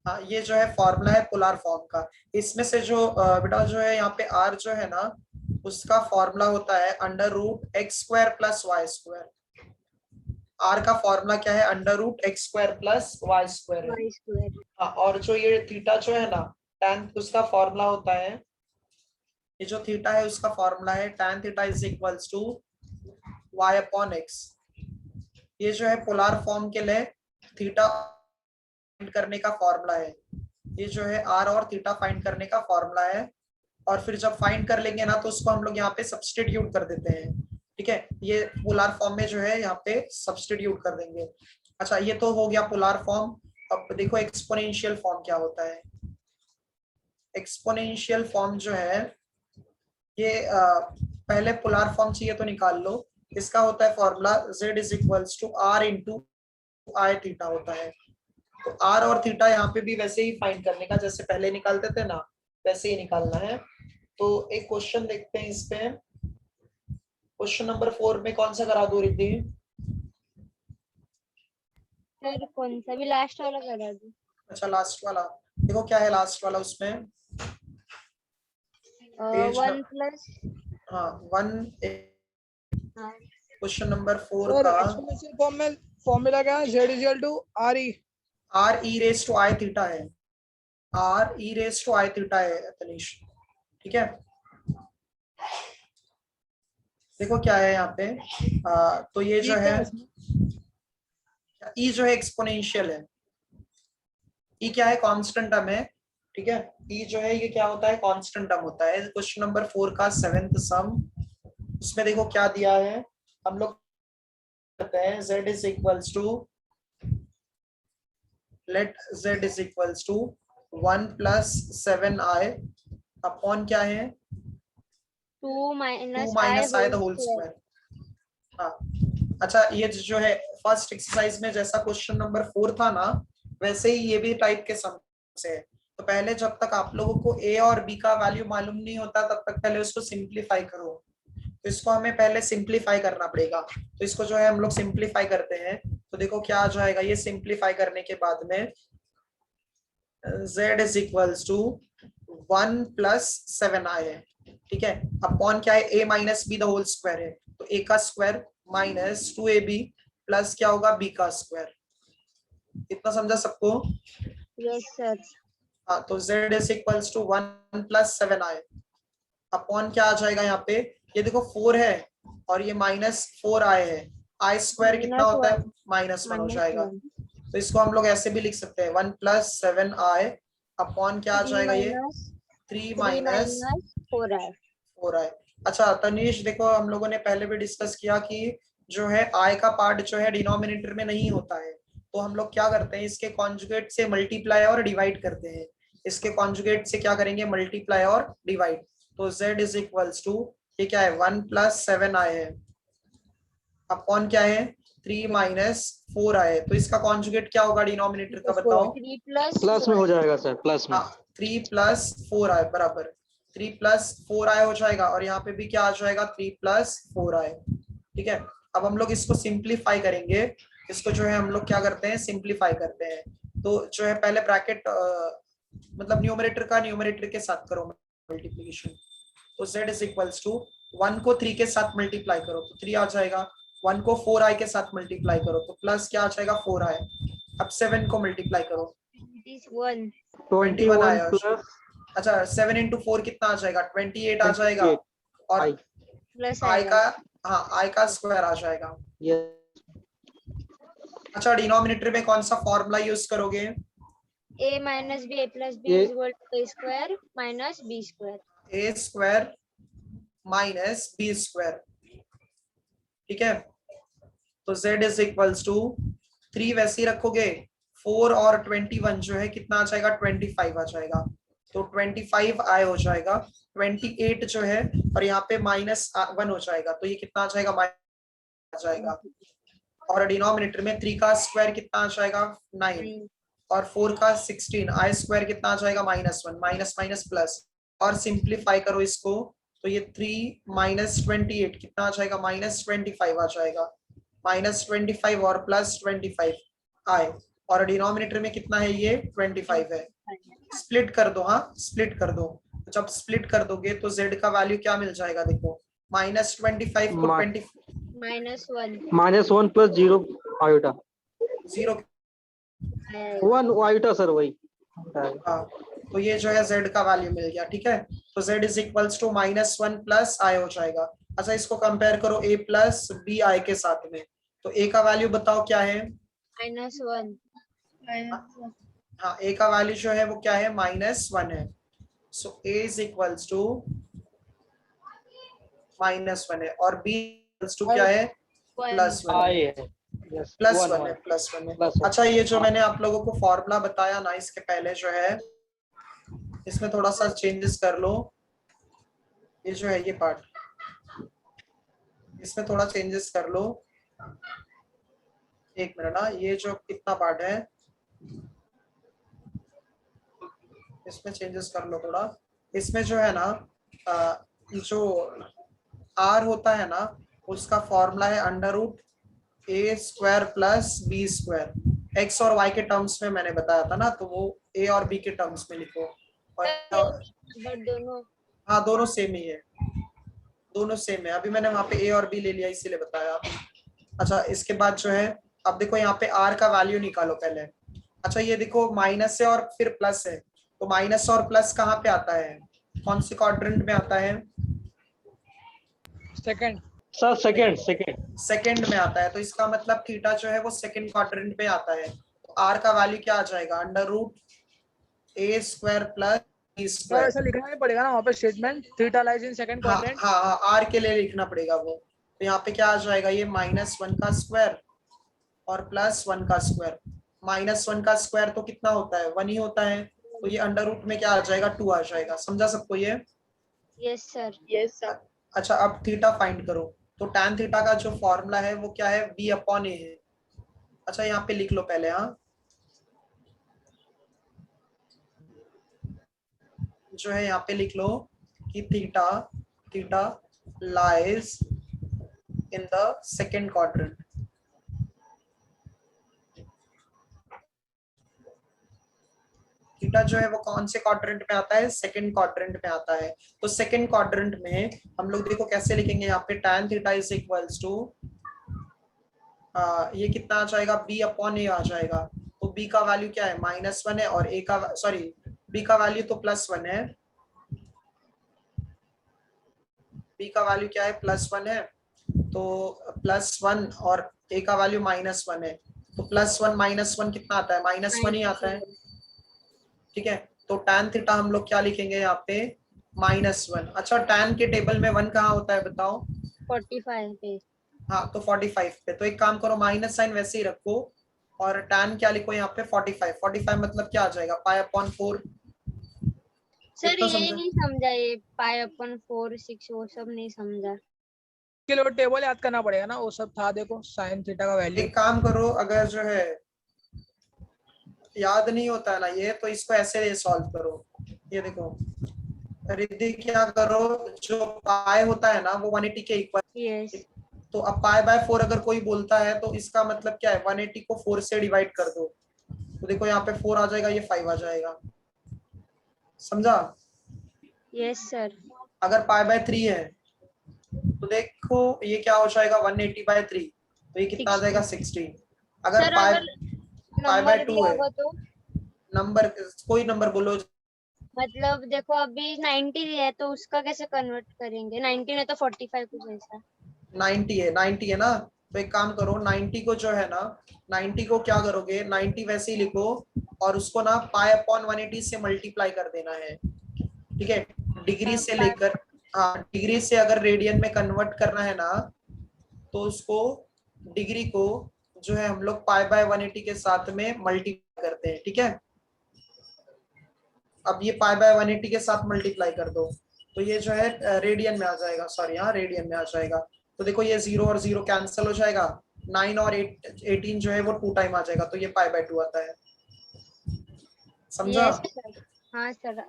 हाँ ये जो है फॉर्मूला है पोलार फॉर्म का। इसमें से जो बेटा जो है यहाँ पे r जो है ना उसका फॉर्मूला होता है √x² प्लस y²। r का फॉर्मूला क्या है √x² प्लस y²। हाँ और जो ये थीटा जो है ना tan, उसका फॉर्मूला होता है, ये जो थीटा है उसका फॉर्मूला है tan theta is equals to y/x। ये जो है पोलार फॉर्म के लिए थीटा फाइंड करने का फॉर्मूला है, ये जो है r और थीटा फाइंड करने का फॉर्मूला है। और फिर जब फाइंड कर लेंगे ना तो उसको हम लोग यहाँ पे सब्सटीट्यूट कर देते हैं, ठीक है। ये पोलार फॉर्म में जो है यहाँ पे सब्सटीट्यूट कर देंगे। अच्छा ये तो हो गया पोलर फॉर्म। अब देखो एक्सपोनेंशियल फॉर्म क्या होता है। एक्सपोनेंशियल फॉर्म जो है ये पहले पोलर फॉर्म चाहिए तो निकाल लो। इसका होता है formula z is equals to r into i theta होता है। तो r और थीटा यहाँ पे भी वैसे ही फाइंड करने का, जैसे पहले निकालते थे ना वैसे ही निकालना है। तो एक क्वेश्चन देखते हैं इस पे। क्वेश्चन नंबर 4 में कौन सा करा दो रिद्धि?
सर कौन सा भी लास्ट वाला करा दो।
अच्छा लास्ट वाला, देखो क्या है लास्ट वाला उसमें। पेज
1 प्लस
हाँ 1 क्वेश्चन नंबर 4
सर
का
एक्सपोनेंशियल फॉर्म में फॉर्मूला क्या है? z is equal to r e
r e raise to i theta है। r e raise to i theta है तनीश, ठीक है। देखो क्या है यहाँ पे तो ये जो है e जो है एक्सपोनेंशियल है। e क्या है? कांस्टेंट टर्म है, ठीक है। e जो है ये क्या होता है? कांस्टेंट टर्म होता है। क्वेश्चन नंबर 4 का 7th सम, उसमें देखो क्या दिया है। हम लोग करते हैं z is equals to, let z is equals to 1 plus 7i upon क्या है
2
2 minus i the whole square. हाँ अच्छा ये जो है फर्स्ट एक्सरसाइज में जैसा क्वेश्चन नंबर 4 था ना वैसे ही ये भी टाइप के सम से है। तो पहले जब तक आप लोगों को a और b का वैल्यू मालूम नहीं होता तब तक पहले उसको सिंप्लीफाई करो। तो इसको हमें पहले सिंप्लीफाई करना पड़ेगा। तो इसको जो है हम लोग सिंप्लीफाई करते हैं। तो देखो क्या आ जाएगा, ये सिंप्लीफाई करने के बाद में z is equals to 1 plus 7i है, ठीक है। अपॉन क्या है a minus B the whole square है। तो a का स्क्वायर माइनस 2ab प्लस क्या होगा b का स्क्वायर। इतना समझा सबको?
Yes sir.
हाँ तो z is equals to 1 plus 7i upon क्या आ जाएगा यहाँ पे, ये देखो 4 है और ये माइनस 4i है। i स्क्वायर कितना होता है? -1 हो जाएगा। तो इसको हम लोग ऐसे भी लिख सकते हैं 1 प्लस 7i अपॉन क्या आ जाएगा ये 3 माइनस 4i। अच्छा तनीश देखो हम लोगों ने पहले भी डिस्कस किया कि जो है i का पार्ट जो है डिनोमिनेटर में नहीं होता है। तो हम लोग क्या करते हैं इसके कॉन्जुगेट से मल्टीप्लाई और डिवाइड करते हैं। इसके कॉन्जुगेट से क्या करेंगे? मल्टीप्लाई और डिवाइड। तो z इज इक्वल्स टू ये क्या है 1 प्लस 7i है अपॉन क्या है 3 माइनस 4i। तो इसका कॉन्जुगेट क्या होगा डिनोमिनेटर का बताओ?
3 प्लस
प्लस में हो जाएगा सर, प्लस में।
3 प्लस 4i बराबर 3 प्लस 4i हो जाएगा और यहाँ पे भी क्या आ जाएगा 3 प्लस 4i, ठीक है। अब हम लोग इसको सिंप्लीफाई करेंगे। इसको जो है हम लोग क्या करते हैं? सिंप्लीफाई करते हैं। तो जो है पहले ब्रैकेट मतलब न्यूमरेटर का न्यूमरेटर के साथ करो मल्टीप्लिकेशन। तो z इज इक्वल्स टू 1 को 3 के साथ मल्टीप्लाई करो तो 3 आ जाएगा। 1 को 4i के साथ मल्टीप्लाई करो तो प्लस क्या आ जाएगा 4i। अब 7 को मल्टीप्लाई करो 21 आया। अच्छा 7 इंटू 4 कितना आ जाएगा? 28 आ जाएगा और
प्लस
i का i का स्क्वायर आ जाएगा। अच्छा डिनोमिनेटर में कौन सा फॉर्मूला यूज करोगे?
a minus b a plus b is equal to a square minus b square.
a square minus b square, ठीक है। तो z इज इक्वल्स टू 3 वैसे ही रखोगे 4 और 21 जो है कितना आ जाएगा 25 आ जाएगा। तो 25i हो जाएगा। 28 जो है और यहाँ पे -1 हो जाएगा तो ये कितना आ जाएगा आ जाएगा। और डिनोमिनेटर में 3 का स्क्वायर कितना आ जाएगा 9 और 4 का 16 i स्क्वायर कितना आ जाएगा -1 माइनस माइनस प्लस। और सिंप्लीफाई करो इसको तो ये 3 माइनस 28 कितना आ जाएगा -25 आ जाएगा। -25 और प्लस 25 i और डिनोमिनेटर में कितना है ये 25 है। स्प्लिट कर दो, हाँ स्प्लिट कर दो। जब स्प्लिट कर दोगे तो z का वैल्यू क्या मिल जाएगा? देखो -25 को 20
-1 प्लस 0 आयोटा
0
1 आयोटा सर वही।
हाँ तो ये जो है z का वैल्यू मिल गया, ठीक है। तो z is equals to -1 plus i हो जाएगा। अच्छा इसको कंपेयर करो a प्लस बी आई के साथ में। तो a का वैल्यू बताओ क्या है?
-1।
हाँ a का वैल्यू जो है वो क्या है -1 है। सो a इज इक्वल्स टू -1 है और b इक्वल्स टू क्या है +1
आई है। Yes,
प्लस
one,
1 है,
one.
प्लस 1 है।
Plus one.
अच्छा, ये जो मैंने आप लोगों को फॉर्मूला बताया ना, इसके पहले जो है इसमें थोड़ा सा चेंजेस कर लो। ये जो है ये पार्ट, इसमें थोड़ा चेंजेस कर लो। एक मिनट ना, ये जो कितना पार्ट है इसमें चेंजेस कर लो थोड़ा। इसमें जो है ना जो r होता है ना, उसका फॉर्मूला है √a² प्लस b²। x और y के टर्म्स में मैंने बताया था ना, तो वो a और b के टर्म्स में लिखो। और
बट दोनों
हाँ, दोनों सेम ही है, दोनों सेम है। अभी मैंने वहां पे a और b ले लिया, इसीलिए बताया। अच्छा, इसके बाद जो है, अब देखो यहाँ पे r का वैल्यू निकालो पहले। अच्छा, ये देखो माइनस है और फिर प्लस है, तो माइनस और प्लस कहाँ पे आता है, कौन से क्वाड्रेंट में आता है?
सेकंड।
Sir, second.
सेकंड में आता है, तो इसका मतलब थीटा जो है वो सेकंड क्वाड्रेंट में आता है। तो r का वैल्यू क्या आ जाएगा, √a² प्लस
सर
b²।
ऐसा लिखना नहीं पड़ेगा ना वहाँ पे statement, theta lies in second
हाँ
क्वाड्रेंट।
हाँ हाँ, r के लिए लिखना पड़ेगा वो। तो यहाँ पे क्या आ जाएगा, ये -1 का स्क्वायर और +1 का स्क्वायर। -1 का स्क्वायर तो कितना होता है, 1 ही होता है, तो ये अंडर रूट में क्या आ जाएगा, 2 आ जाएगा। समझा सबको ये?
Yes sir.
Yes sir.
अच्छा, अब थीटा फाइंड करो। तो tan थीटा का जो फॉर्मूला है वो क्या है, b/a है। अच्छा, यहाँ पे लिख लो पहले। हाँ, जो है यहाँ पे लिख लो कि theta lies in the second quadrant. Theta जो है वो कौन से क्वाड्रेंट में आता है, सेकंड क्वाड्रेंट में आता है। तो सेकंड क्वाड्रेंट में हम लोग देखो कैसे लिखेंगे, यहाँ पे tan theta is equals to, ये कितना आ जाएगा, b/a आ जाएगा। तो b का वैल्यू क्या है, -1 है, और a का सॉरी b का वैल्यू तो +1 है, b का वैल्यू क्या है, +1 है। तो +1 और a का वैल्यू -1 है, तो +1 -1 कितना आता है, -1 ही आता है। ठीक है, तो tan थीटा हम लोग क्या लिखेंगे यहाँ पे, -1। अच्छा, tan के टेबल में 1 कहाँ होता है बताओ?
45 पे।
हाँ, तो 45 पे। तो एक काम करो, माइनस साइन वैसे ही रखो और tan क्या लिखो यहाँ पे, 45 मतलब क्या आ जाएगा, π/4।
सर
इतना
ये
समझा?
नहीं समझा, ये π/4 6 वो सब नहीं समझा।
के लिए टेबल याद करना पड़ेगा ना, वो सब था देखो, साइन थीटा का वैल्यू।
एक काम करो, अगर जो है याद नहीं होता है ना ये, तो इसको ऐसे सॉल्व करो। ये देखो रिद्धि, क्या करो, जो पाई होता है ना वो 180 के इक्वल।
यस।
तो अब π/4 अगर कोई बोलता है तो इसका मतलब क्या है, 180 को 4 से डिवाइड कर दो। तो देखो यहाँ पे 4 आ जाएगा, ये 5 आ जाएगा। समझा?
Yes sir.
अगर π/3 है तो देखो ये क्या हो जाएगा, 180/3, तो ये कितना आ जाएगा, 60। अगर
सर अगर नंबर
π/2
दिया
है,
होगा तो
नंबर कोई नंबर बोलो।
मतलब देखो अभी 90 है तो उसका कैसे कन्वर्ट करेंगे, 90 है तो 45 कुछ ऐसा।
90 है ना, तो एक काम करो, 90 को जो है ना, 90 को क्या करोगे, 90 वैसे ही लिखो और उसको ना π/180 से मल्टीप्लाई कर देना है। ठीक है, डिग्री से लेकर, हाँ, डिग्री से अगर रेडियन में कन्वर्ट करना है ना, तो उसको डिग्री को जो है हम लोग π/180 के साथ में मल्टीप्लाई करते हैं। ठीक है, अब ये π/180 के साथ मल्टीप्लाई कर दो, तो ये जो है रेडियन में आ जाएगा, सॉरी हाँ, रेडियन में आ जाएगा। तो देखो ये 0 और 0 कैंसिल हो जाएगा, 9 और 18 जो है वो 2 टाइम आ जाएगा, तो ये π/2 आता है। समझा?
Yes sir. हाँ सर।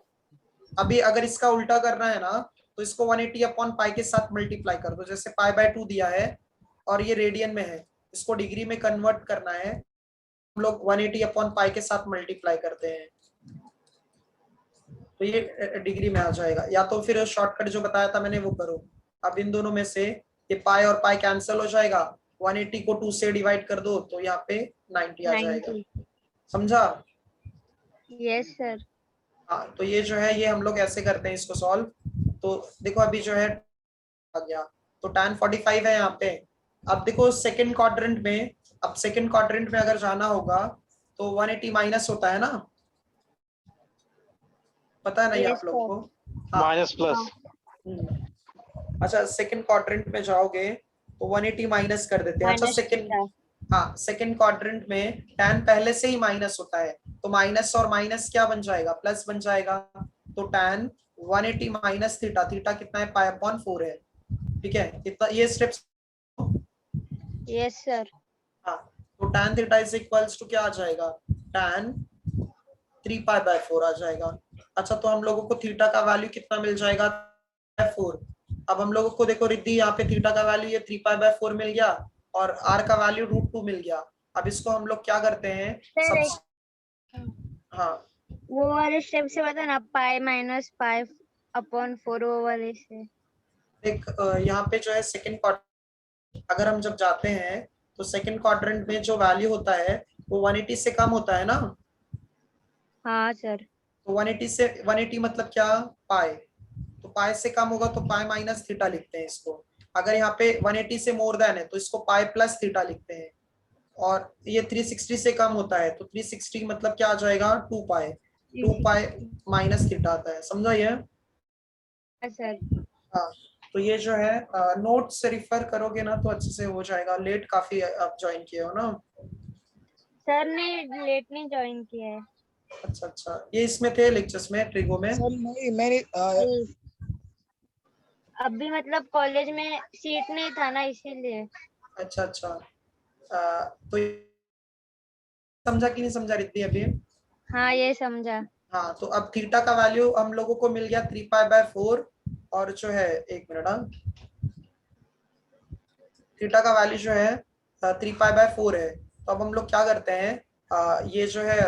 अभी अगर इसका उल्टा करना है ना, तो इसको 180/π के साथ मल्टीप्लाई कर दो। जैसे π/2 दिया है और ये रेडियन में है, इसको डिग्री में कन्वर्ट करना है, हम लोग 180/π के साथ मल्टीप्लाई करते हैं, तो ये डिग्री में आ जाएगा। या तो फिर शॉर्टकट जो बताया था मैंने वो करो। अब इन दोनों में से ये पाई और पाई कैंसिल हो जाएगा, 180 को 2 से डिवाइड कर दो तो यहाँ पे 90 आ जाएगा। समझा?
Yes sir.
हाँ, तो ये जो है ये हम लोग ऐसे करते हैं इसको सॉल्व। तो देखो अभी जो है आ गया, तो tan 45 है यहाँ पे। अब देखो सेकंड क्वाड्रेंट में, अब सेकंड क्वाड्रेंट में अगर जाना होगा तो 180 माइनस होता है ना, पता है ना ये आप लोग को?
Minus plus.
अच्छा, सेकंड क्वाड्रेंट में जाओगे तो 180 माइनस कर देते हैं। अच्छा, सेकंड, हाँ सेकंड क्वाड्रेंट में tan पहले से ही माइनस होता है, तो माइनस और माइनस क्या बन जाएगा, प्लस बन जाएगा। तो tan 180 माइनस थीटा, थीटा कितना है, पाई अपॉन 4 है। ठीक है, इतना ये स्टेप्स।
Yes sir.
हाँ, तो tan theta is equals to क्या आ जाएगा, tan 3 पाई बाय 4 आ जाएगा। अच्छा, तो हम लोगों को थीटा का वैल्यू कितना मिल जाएगा, 4। अब हम लोगों को देखो रिद्धि, यहाँ पे थीटा का वैल्यू ये 3 पाई बाय 4 मिल गया और आर का वैल्यू √2 मिल गया। अब इसको हम लोग क्या करते हैं,
सर
सब। हाँ
वो वाले स्टेप से बता ना, पाई माइनस पाई अपॉन 4 वो वाले से।
देख यहाँ पे जो है सेकंड क्वाड्रेंट, अगर हम जब जाते हैं तो सेकंड क्वाड्रेंट में जो वैल्यू होता है वो 180 से कम होता है ना।
हाँ सर।
तो 180 से 180 मतलब क्या, पाई। तो पाई से कम होगा तो पाई माइनस थीटा लिखते हैं इसको। अगर यहाँ पे 180 से मोर देन है तो इसको पाई प्लस थीटा लिखते हैं। और ये 360 से कम होता है तो 360 मतलब क्या आ जाएगा, 2 पाई। 2 पाई माइनस थीटा आता है, समझा ये।
सर
हाँ, तो ये जो है नोट से रिफर करोगे ना तो अच्छे से हो जाएगा। लेट काफी आप ज्वाइन किए हो ना।
सर ने लेट नहीं ज्वाइन किया है।
अच्छा अच्छा, ये इसमें थे लेक्चर्स में, ट्रिगो में।
सर नहीं, मैंने
अभी मतलब कॉलेज में सीट नहीं था ना, इसीलिए।
अच्छा अच्छा, तो समझा कि नहीं समझा रिद्धि अभी।
हाँ ये समझा।
हाँ, तो अब थीटा का वैल्यू हम लोगों को मिल गया 3 पाई बाय 4। और जो है, एक मिनट, हाँ, थीटा का वैल्यू जो है 3 पाई बाय 4 है। तो अब हम लोग क्या करते हैं, ये जो है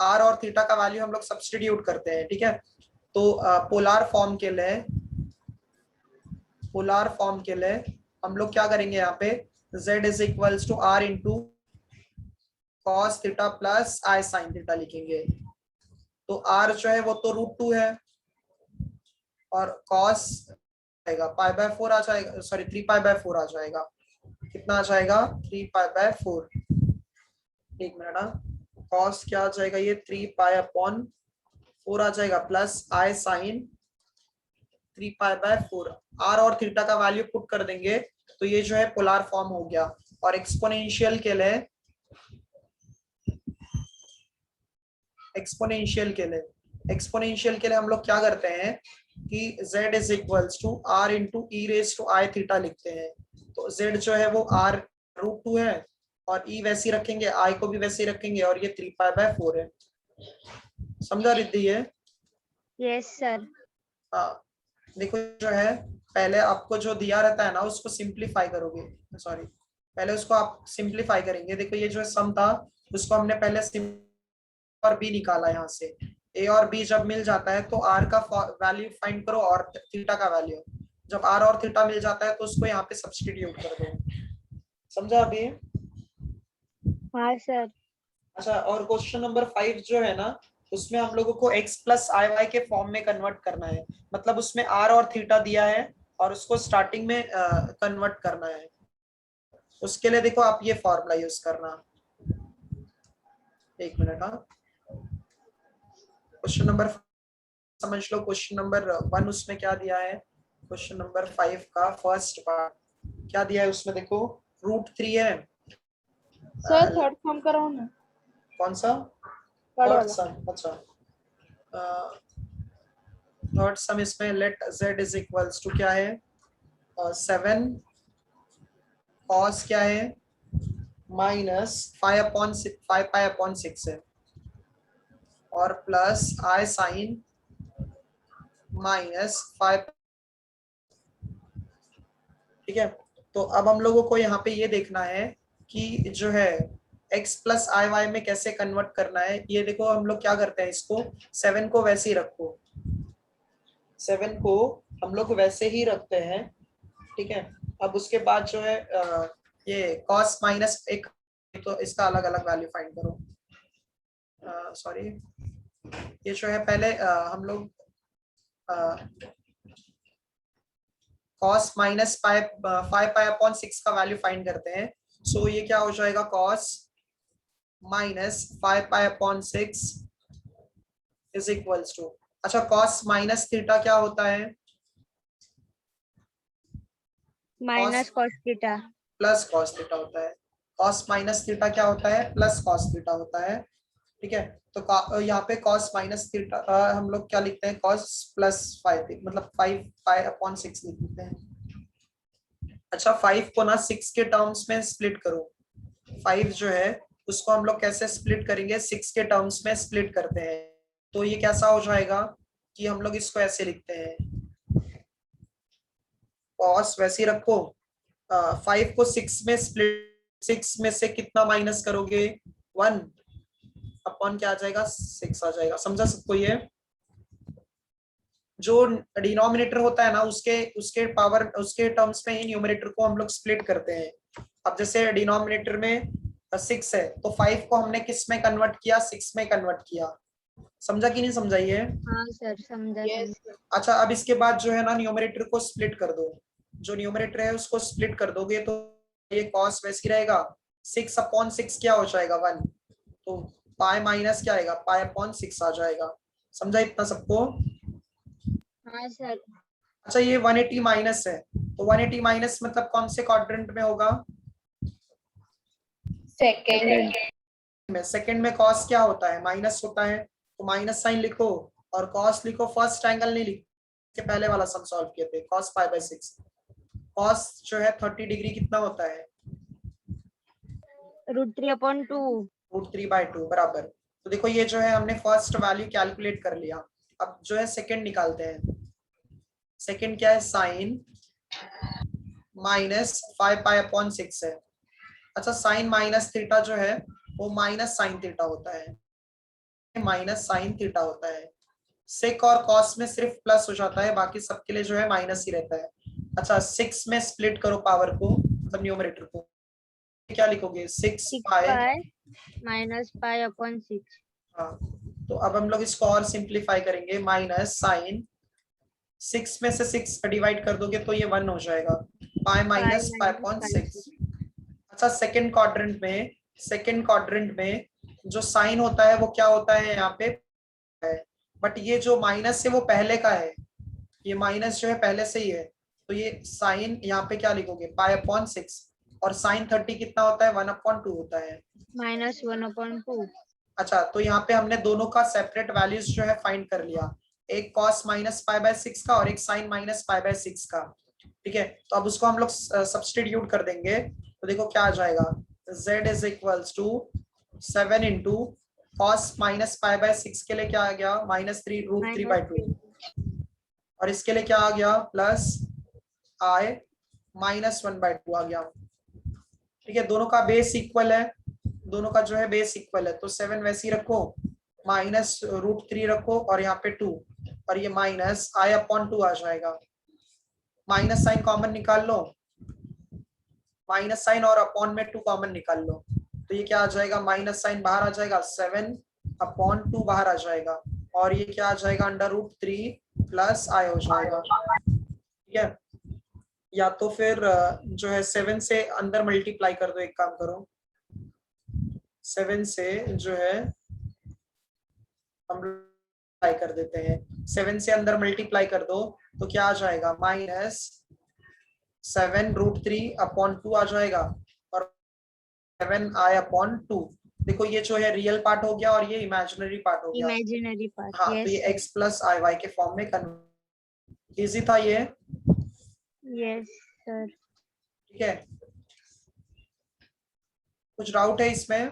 आर और थीटा का वैल्यू हम लोग सब्सटीट्यूट करते हैं। ठीक है, तो पोलार फॉर्म के लिए, पोलार फॉर्म के लिए हम लोग क्या करेंगे, यहाँ पे z is equals to r into cos theta plus i sine theta लिखेंगे। तो r जो है वो तो √2 है और cos आएगा पाई बाय 4 आ जाएगा, सॉरी 3 पाई बाय 4 आ जाएगा। कितना आ जाएगा, 3 पाई बाय 4। एक मिनट, हाँ, cos क्या आ जाएगा, ये 3 पाई अपॉन 4 आ जाएगा plus i sine 3 pi by 4। r और थीटा का वैल्यू पुट कर देंगे तो ये जो है पोलार फॉर्म हो गया। और एक्सपोनेंशियल के लिए, एक्सपोनेंशियल के लिए, एक्सपोनेंशियल के लिए हम लोग क्या करते हैं कि z is equals to r into e raise to i theta लिखते हैं। तो z जो है वो r √2 है और e वैसे ही रखेंगे, i को भी वैसे ही रखेंगे और ये 3 पाई बाय 4 है। समझा रिद्धि ये।
Yes sir.
हाँ, देखो जो है पहले आपको जो दिया रहता है ना उसको सिंप्लीफाई करोगे, सॉरी पहले उसको आप सिंप्लीफाई करेंगे। देखो ये जो सम था उसको हमने पहले और बी निकाला, यहाँ से ए और बी जब मिल जाता है तो आर का वैल्यू फाइंड करो और थीटा का वैल्यू। जब आर और थीटा मिल जाता है तो उसको यहाँ पे सब्स्टिट्यूट कर दो। समझा अभी।
हाँ सर।
अच्छा, और क्वेश्चन नंबर 5 जो है ना उसमें हम लोगों को x प्लस आई वाई के फॉर्म में कन्वर्ट करना है। मतलब उसमें r और थीटा दिया है और उसको स्टार्टिंग में कन्वर्ट करना है। उसके लिए देखो आप ये फॉर्मूला यूज करना। एक मिनट, हाँ, क्वेश्चन नंबर समझ लो। क्वेश्चन नंबर 1 उसमें क्या दिया है, क्वेश्चन नंबर 5 का फर्स्ट पार्ट क्या दिया है उसमें, देखो √3 है।
सर थर्ड सम कराओ ना।
कौन सा, थर्ड सम। अच्छा, थर्ड सम इसमें let z is equals to क्या है, 7 cos क्या है माइनस 5 पाई अपॉन 6 है और प्लस आई साइन -5। ठीक है, तो अब हम लोगों को यहाँ पे ये देखना है कि जो है x प्लस आई वाई में कैसे कन्वर्ट करना है। ये देखो हम लोग क्या करते हैं, इसको 7 को वैसे ही रखो, 7 को हम लोग वैसे ही रखते हैं। ठीक है, अब उसके बाद जो है ये cos माइनस एक, तो इसका अलग अलग वैल्यू फाइंड करो। सॉरी, ये जो है पहले हम लोग cos माइनस 5 पाई अपॉन 6 का वैल्यू फाइंड करते हैं। सो ये क्या हो जाएगा, cos minus 5 pi upon 6 is equals to, अच्छा cos माइनस थीटा क्या होता है,
minus cos theta
plus cos theta होता है। कॉस माइनस थीटा क्या होता है, प्लस कॉस थीटा होता है, ठीक है। तो यहाँ पे कॉस माइनस थीटा हम लोग क्या लिखते हैं, कॉस प्लस 5, मतलब 5 लिख देते हैं। अच्छा 5 को ना 6 के टर्म्स में स्प्लिट करो। 5 जो है उसको हम लोग कैसे स्प्लिट करेंगे, 6 के टर्म्स में स्प्लिट करते हैं। तो ये कैसा हो जाएगा कि हम लोग इसको ऐसे लिखते हैं, कॉस वैसे ही रखो, 5 को 6 में स्प्लिट, 6 में से कितना माइनस करोगे, 1 अपॉन क्या आ जाएगा, 6 आ जाएगा। समझा सबको? ये जो डिनोमिनेटर होता है ना उसके पावर उसके टर्म्स में ही न्यूमरेटर को हम लोग स्प्लिट करते हैं। अब जैसे डिनोमिनेटर में 6 है तो 5 को हमने किस में कन्वर्ट किया, 6 में कन्वर्ट किया। समझा कि नहीं समझा ये?
हाँ सर समझा।
अच्छा अब इसके बाद जो है ना न्यूमरेटर को स्प्लिट कर दो, जो न्यूमरेटर है उसको स्प्लिट कर दोगे तो ये कॉस वैसे ही रहेगा, 6/6 क्या हो जाएगा, 1, तो पाई माइनस क्या आएगा, पाई/6 आ जाएगा। समझा इतना सबको?
हाँ सर।
अच्छा ये 180 माइनस है, तो 180 माइनस मतलब कौन से क्वाड्रेंट में होगा, सेकंड में कॉस क्या होता है, माइनस होता है, तो माइनस साइन लिखो और कॉस लिखो। फर्स्ट एंगल नहीं लिख के पहले वाला सम सॉल्व किए थे, cos π/6, कॉस जो है 30 डिग्री कितना होता है,
√3/2।
√3/2 बराबर। तो देखो ये जो है हमने फर्स्ट वैल्यू कैलकुलेट कर लिया। अब जो है सेकंड निकालते हैं। सेकंड क्या है, साइन -5π/6 है। अच्छा साइन माइनस थीटा जो है वो माइनस साइन थीटा होता है, माइनस साइन थीटा होता है। सेक और कॉस में सिर्फ प्लस हो जाता है, बाकी सबके लिए जो है माइनस ही रहता है। अच्छा 6 में स्प्लिट करो पावर को, मतलब न्यूमरेटर को, क्या लिखोगे, 6π
-π/6।
हाँ तो अब हम लोग इसको और सिंप्लीफाई करेंगे, माइनस साइन 6 में से 6 डिवाइड कर दोगे तो ये 1 हो जाएगा, पाई माइनस π/6। अच्छा सेकंड क्वाड्रेंट में जो साइन होता है वो क्या होता है यहाँ पे है, बट ये जो माइनस है वो पहले का है, ये माइनस जो है पहले से ही है, तो ये साइन यहाँ पे क्या लिखोगे, π/6, और साइन 30 कितना होता है, 1/2 होता है,
-1/2।
अच्छा तो यहाँ पे हमने दोनों का सेपरेट वैल्यूज जो है फाइंड कर लिया, एक cos -π/6 का और एक sin -π/6 का, ठीक है। तो अब उसको हम लोग सब्स्टिट्यूट कर देंगे, तो देखो क्या आ जाएगा, z is equals to 7 into cos -π/6 के लिए क्या आ गया, -3√3/2, और इसके लिए क्या आ गया, प्लस i -1/2 आ गया, ठीक है। दोनों का बेस इक्वल है, दोनों का जो है बेस इक्वल है, तो 7 वैसे ही रखो, -√3 रखो और यहाँ पे 2, और ये -i/2 आ जाएगा। माइनस साइन कॉमन निकाल लो, माइनस साइन और अपॉन में 2 कॉमन निकाल लो, तो ये क्या आ जाएगा, माइनस साइन बाहर आ जाएगा, 7/2 बाहर आ जाएगा, और ये क्या आ जाएगा, √3 प्लस i हो जाएगा, ठीक है। या तो फिर जो है 7 से अंदर मल्टीप्लाई कर दो, एक काम करो 7 से जो है हम मल्टीप्लाई कर देते हैं, 7 से अंदर मल्टीप्लाई कर दो तो क्या आ जाएगा, -7√3/2 आ जाएगा, और 7i/2। देखो ये जो है रियल पार्ट हो गया और ये इमेजिनरी पार्ट हो गया,
इमेजिनरी पार्ट।
हाँ तो ये x + iy के फॉर्म में कन्वर्ट, इजी था ये,
यस सर।
ठीक है। कुछ डाउट है इसमें?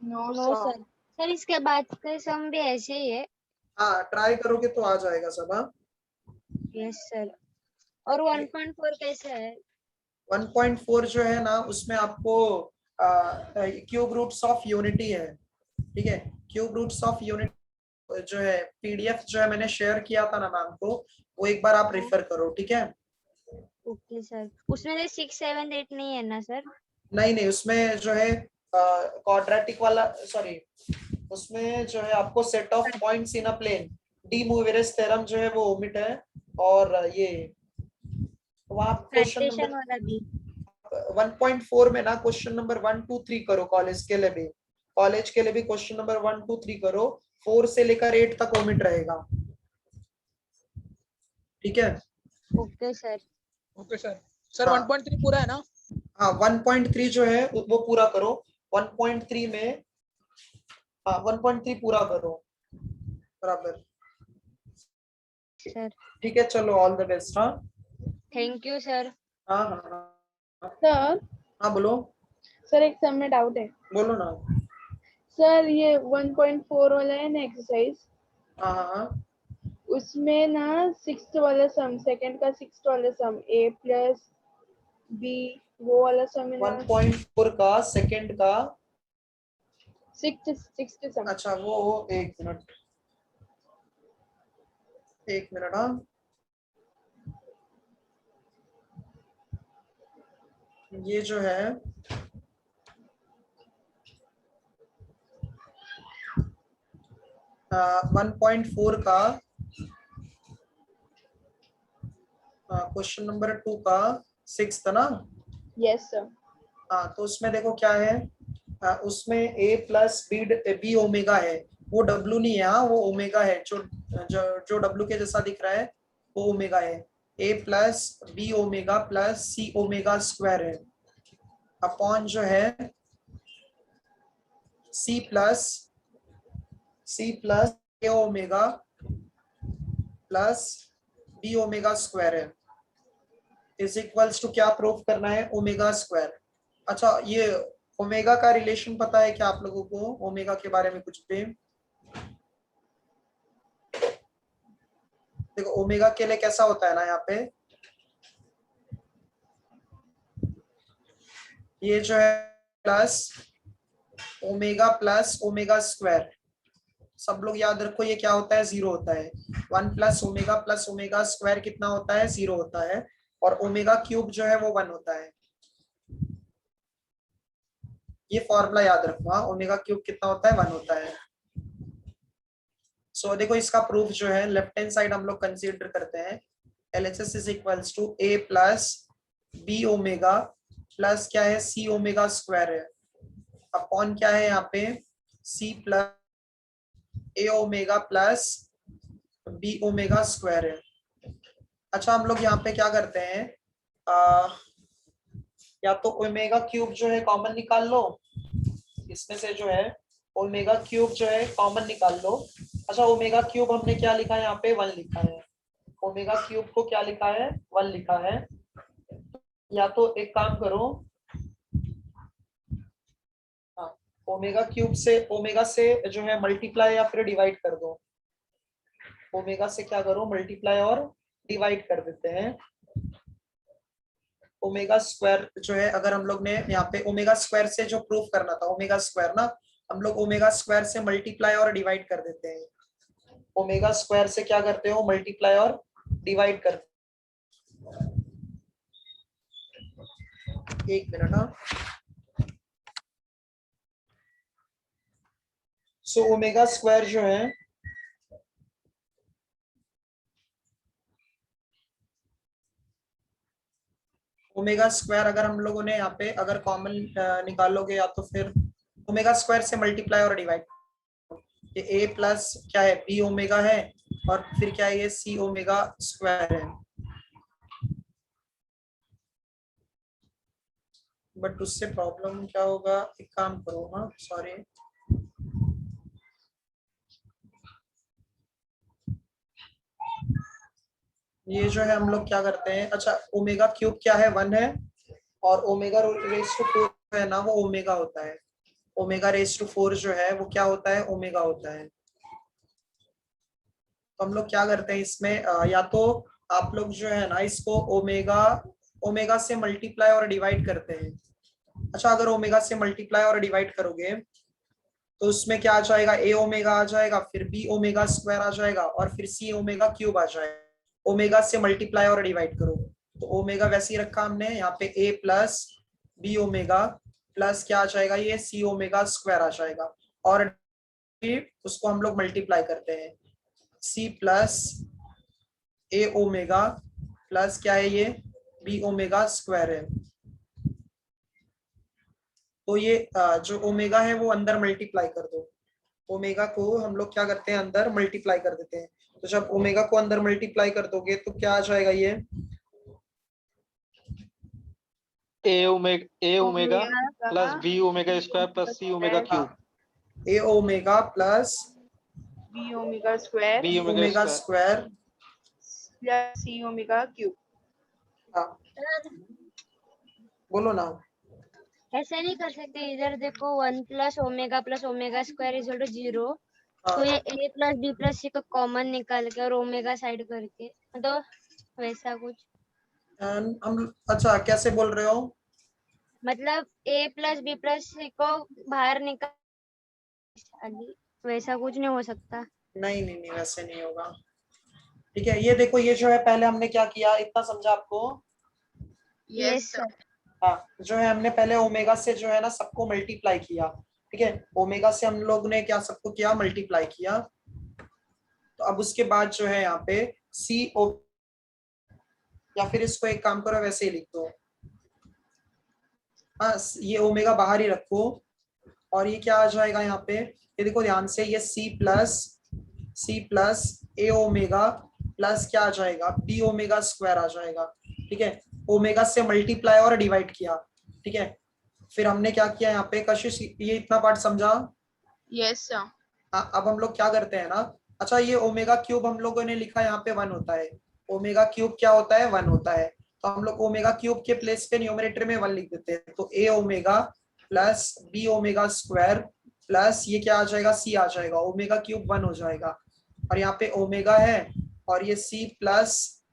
No
no sir. सर इसके बाद का सम भी ऐसे ही है?
हाँ ट्राई करोगे तो आ जाएगा सब। हाँ
यस सर। और 1.4 कैसे है?
1.4 जो है ना उसमें आपको क्यूब रूट्स ऑफ यूनिटी है, ठीक है। क्यूब रूट्स ऑफ यूनिटी जो है पीडीएफ जो है मैंने शेयर किया था ना मैम को, वो एक बार आप रेफर करो, ठीक है।
Okay sir. उसमें से 6, 7, 8 नहीं है ना सर?
नहीं उसमें जो है क्वाड्रेटिक वाला, सॉरी उसमें जो है आपको set of points in a plane, De Moivre's theorem जो है वो ओमिट है, और ये वहाँ क्वेश्चन
फ्रस्ट्रेशन वाला भी।
1.4 में ना क्वेश्चन नंबर 1, 2, 3 करो, कॉलेज के लिए भी क्वेश्चन नंबर 1, 2, 3 करो, 4 से लेकर 8 तक ओमिट रहेगा, ठीक है।
Okay sir.
Okay sir. Sir
हाँ।
1.3 पूरा है ना?
हाँ 1.3 जो है वो पूरा करो, 1.3 में, हाँ 1.3 पूरा करो बराबर।
सर
ठीक है चलो, ऑल द बेस्ट। हाँ
थैंक यू सर।
हाँ हाँ
सर
हाँ बोलो
सर एक सम में डाउट है
बोलो ना।
सर, ये 1.4 वाला है ना एक्सरसाइज,
हाँ हाँ हाँ
उसमें ना सिक्स्थ वाला सम, सेकंड का सिक्स्थ वाला सम a प्लस b, वो वाला सम है ना
1.4 का सेकंड का,
सिक्स्थ सम।
अच्छा वो एक मिनट, एक मिनट। हाँ ये जो है 1.4 का क्वेश्चन नंबर 2 का 6 ना।
Yes sir.
हाँ तो उसमें देखो क्या है, उसमें a प्लस बी ओमेगा है, वो w नहीं है, हाँ वो ओमेगा है, जो w के जैसा दिख रहा है वो ओमेगा है। a plus b omega plus c omega square है, अपॉन जो है c plus a omega plus b omega square है, इज इक्वल्स टू क्या प्रूफ करना है, ओमेगा स्क्वायर। अच्छा ये ओमेगा का रिलेशन पता है क्या आप लोगों को, ओमेगा के बारे में कुछ भी? देखो ओमेगा के लिए कैसा होता है ना, यहाँ पे ये जो है प्लस ओमेगा स्क्वायर, सब लोग याद रखो ये क्या होता है, 0 होता है। 1 प्लस ओमेगा स्क्वायर कितना होता है, 0 होता है, और ओमेगा क्यूब जो है वो 1 होता है। ये फॉर्मूला याद रखो, हाँ ओमेगा क्यूब कितना होता है, 1 होता है। सो देखो इसका प्रूफ जो है लेफ्ट हैंड साइड हम लोग कंसीडर करते हैं, LHS is equals to a plus b omega plus क्या है, सी ओमेगा स्क्वायर है, अपॉन क्या है यहाँ पे c plus a omega plus b omega square है। अच्छा हम लोग यहाँ पे क्या करते हैं, या तो ओमेगा क्यूब जो है कॉमन निकाल लो, इसमें से जो है ओमेगा क्यूब जो है कॉमन निकाल लो। अच्छा ओमेगा क्यूब हमने क्या लिखा है, यहाँ पे 1 लिखा है, ओमेगा क्यूब को क्या लिखा है, 1 लिखा है। या तो एक काम करो, हाँ ओमेगा से जो है मल्टीप्लाई या फिर डिवाइड कर दो, ओमेगा से क्या करो, मल्टीप्लाई और डिवाइड कर देते हैं। ओमेगा स्क्वायर जो है, अगर हम लोग ने यहाँ पे ओमेगा स्क्वायर से जो प्रूफ करना था, ओमेगा स्क्वायर ना, हम लोग ओमेगा स्क्वायर से मल्टीप्लाई और डिवाइड कर देते हैं। ओमेगा स्क्वायर से क्या करते हो, मल्टीप्लाई और डिवाइड कर, एक मिनट। हाँ सो ओमेगा स्क्वायर जो है ओमेगा स्क्वायर अगर हम लोगों ने यहाँ पे अगर कॉमन निकालोगे, या तो फिर ओमेगा स्क्वायर से मल्टीप्लाई और डिवाइड, ये a प्लस क्या है, बी ओमेगा है, और फिर क्या है, ये सी ओमेगा स्क्वायर है। बट उससे प्रॉब्लम क्या होगा, एक काम करो, हाँ सॉरी, ये जो है हम लोग क्या करते हैं, अच्छा ओमेगा क्यूब क्या है, 1 है, और ओमेगा रेस टू 4 है ना वो ओमेगा होता है, ओमेगा रेस टू 4 जो है वो क्या होता है, ओमेगा होता है। तो हम लोग क्या करते हैं इसमें, या तो आप लोग जो है ना इसको ओमेगा से मल्टीप्लाई और डिवाइड करते हैं। अच्छा अगर ओमेगा से मल्टीप्लाई और डिवाइड करोगे तो उसमें क्या आ जाएगा, ए ओमेगा आ जाएगा, फिर बी ओमेगा स्क्वायर आ जाएगा, और फिर सी ओमेगा क्यूब आ जाएगा। ओमेगा से मल्टीप्लाई और डिवाइड करो तो ओमेगा वैसे ही रखा हमने, यहाँ पे ए प्लस बी ओमेगा प्लस क्या आ जाएगा, ये सी ओमेगा स्क्वायर आ जाएगा, और उसको हम लोग मल्टीप्लाई करते हैं, सी प्लस ए ओमेगा प्लस क्या है, ये बी ओमेगा स्क्वायर है। तो ये जो ओमेगा है वो अंदर मल्टीप्लाई कर दो, ओमेगा को हम लोग क्या करते हैं, अंदर मल्टीप्लाई कर देते हैं। तो जब ओमेगा को अंदर मल्टीप्लाई कर दोगे तो क्या आ जाएगा, ये
a omega plus b omega square plus c omega cube.
A omega plus
b omega square
b
omega square
plus c omega cube.
बोलो ना।
ऐसे नहीं कर सकते, इधर देखो 1 plus omega square is equal to 0,
हाँ,
तो ये a plus b plus c को कॉमन निकाल के और ओमेगा साइड करके, तो वैसा कुछ,
हम अच्छा कैसे बोल रहे हो?
मतलब ए प्लस बी प्लस सी को बाहर निकाल, वैसा कुछ नहीं हो सकता।
नहीं नहीं नहीं, वैसे नहीं होगा। ठीक है, ये देखो, ये जो है पहले हमने क्या किया, इतना समझा आपको?
Yes sir.
हाँ, जो है हमने पहले ओमेगा से जो है ना सबको मल्टीप्लाई किया। ठीक है, ओमेगा से हम लोग ने क्या सबको किया, मल्टीप्लाई किया। तो अब उसके बाद जो है यहाँ पे सी ओ, या फिर इसको एक काम करो वैसे ही लिख दो। हाँ, ये ओमेगा बाहर ही रखो और ये क्या आ जाएगा यहाँ पे, ये देखो ध्यान से, ये c plus a omega plus क्या आ जाएगा, बी ओमेगा स्क्वायर आ जाएगा। ठीक है, ओमेगा से मल्टीप्लाई और डिवाइड किया। ठीक है, फिर हमने क्या किया यहाँ पे, कशिश ये इतना पार्ट समझा?
Yes sir.
हाँ, अब हम लोग क्या करते हैं ना, अच्छा ये ओमेगा क्यूब हम लोगों ने लिखा यहाँ पे 1 होता है, ओमेगा क्यूब क्या होता है, 1 होता है। तो हम लोग ओमेगा क्यूब के प्लेस पे न्यूमरेटर में 1 लिख देते हैं। तो a omega plus b omega square plus ये क्या आ जाएगा, सी आ जाएगा, ओमेगा क्यूब 1 हो जाएगा। और यहाँ पे ओमेगा है और ये c plus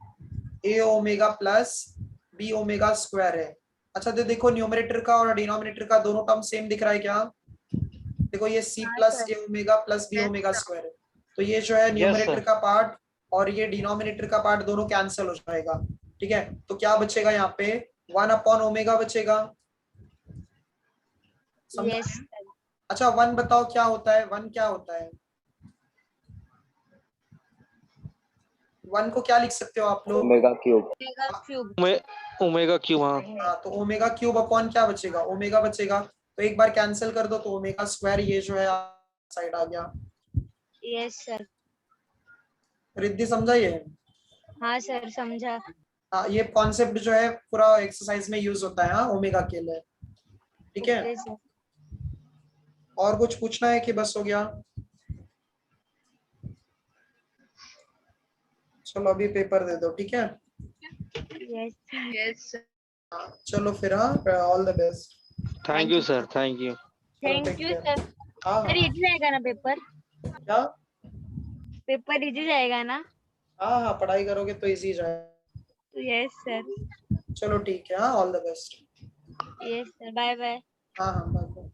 a omega plus b omega square है। अच्छा तो देखो न्यूमरेटर का और डिनोमिनेटर का दोनों टर्म सेम दिख रहा है क्या? देखो ये c plus a omega plus b omega square है। तो ये जो है न्यूमरेटर का पार्ट और ये डिनोमिनेटर का पार्ट दोनों कैंसिल हो जाएगा। ठीक है, तो क्या बचेगा यहाँ पे, 1 अपॉन ओमेगा बचेगा।
यस।
अच्छा 1 बताओ क्या होता है, 1 क्या होता है? 1 को क्या लिख सकते हो आप लोग?
Omega cube.
Omega cube.
हाँ, तो ओमेगा क्यूब अपॉन क्या बचेगा, ओमेगा बचेगा। तो एक बार कैंसिल कर दो तो ओमेगा स्क्वायर ये जो है साइड आ गया।
Yes sir.
रिद्धि समझा ये?
हाँ सर समझा।
हाँ, ये कॉन्सेप्ट जो है पूरा एक्सरसाइज में यूज होता है, हाँ, ओमेगा के लिए। ठीक है,
ओके सर।
और कुछ पूछना है कि बस हो गया? चलो अभी पेपर दे दो, ठीक है?
यस।
यस
हाँ, चलो फिर, हाँ, all the best.
Thank you sir, thank you.
Thank you sir.
हाँ
सर इजी जाएगा ना पेपर?
क्या?
पेपर इजी जाएगा ना?
हाँ हाँ, पढ़ाई करोगे तो इजी जाएगा।
Yes sir.
चलो ठीक है, हाँ, all the best.
Yes sir, bye bye.
हाँ हाँ, बाय बाय।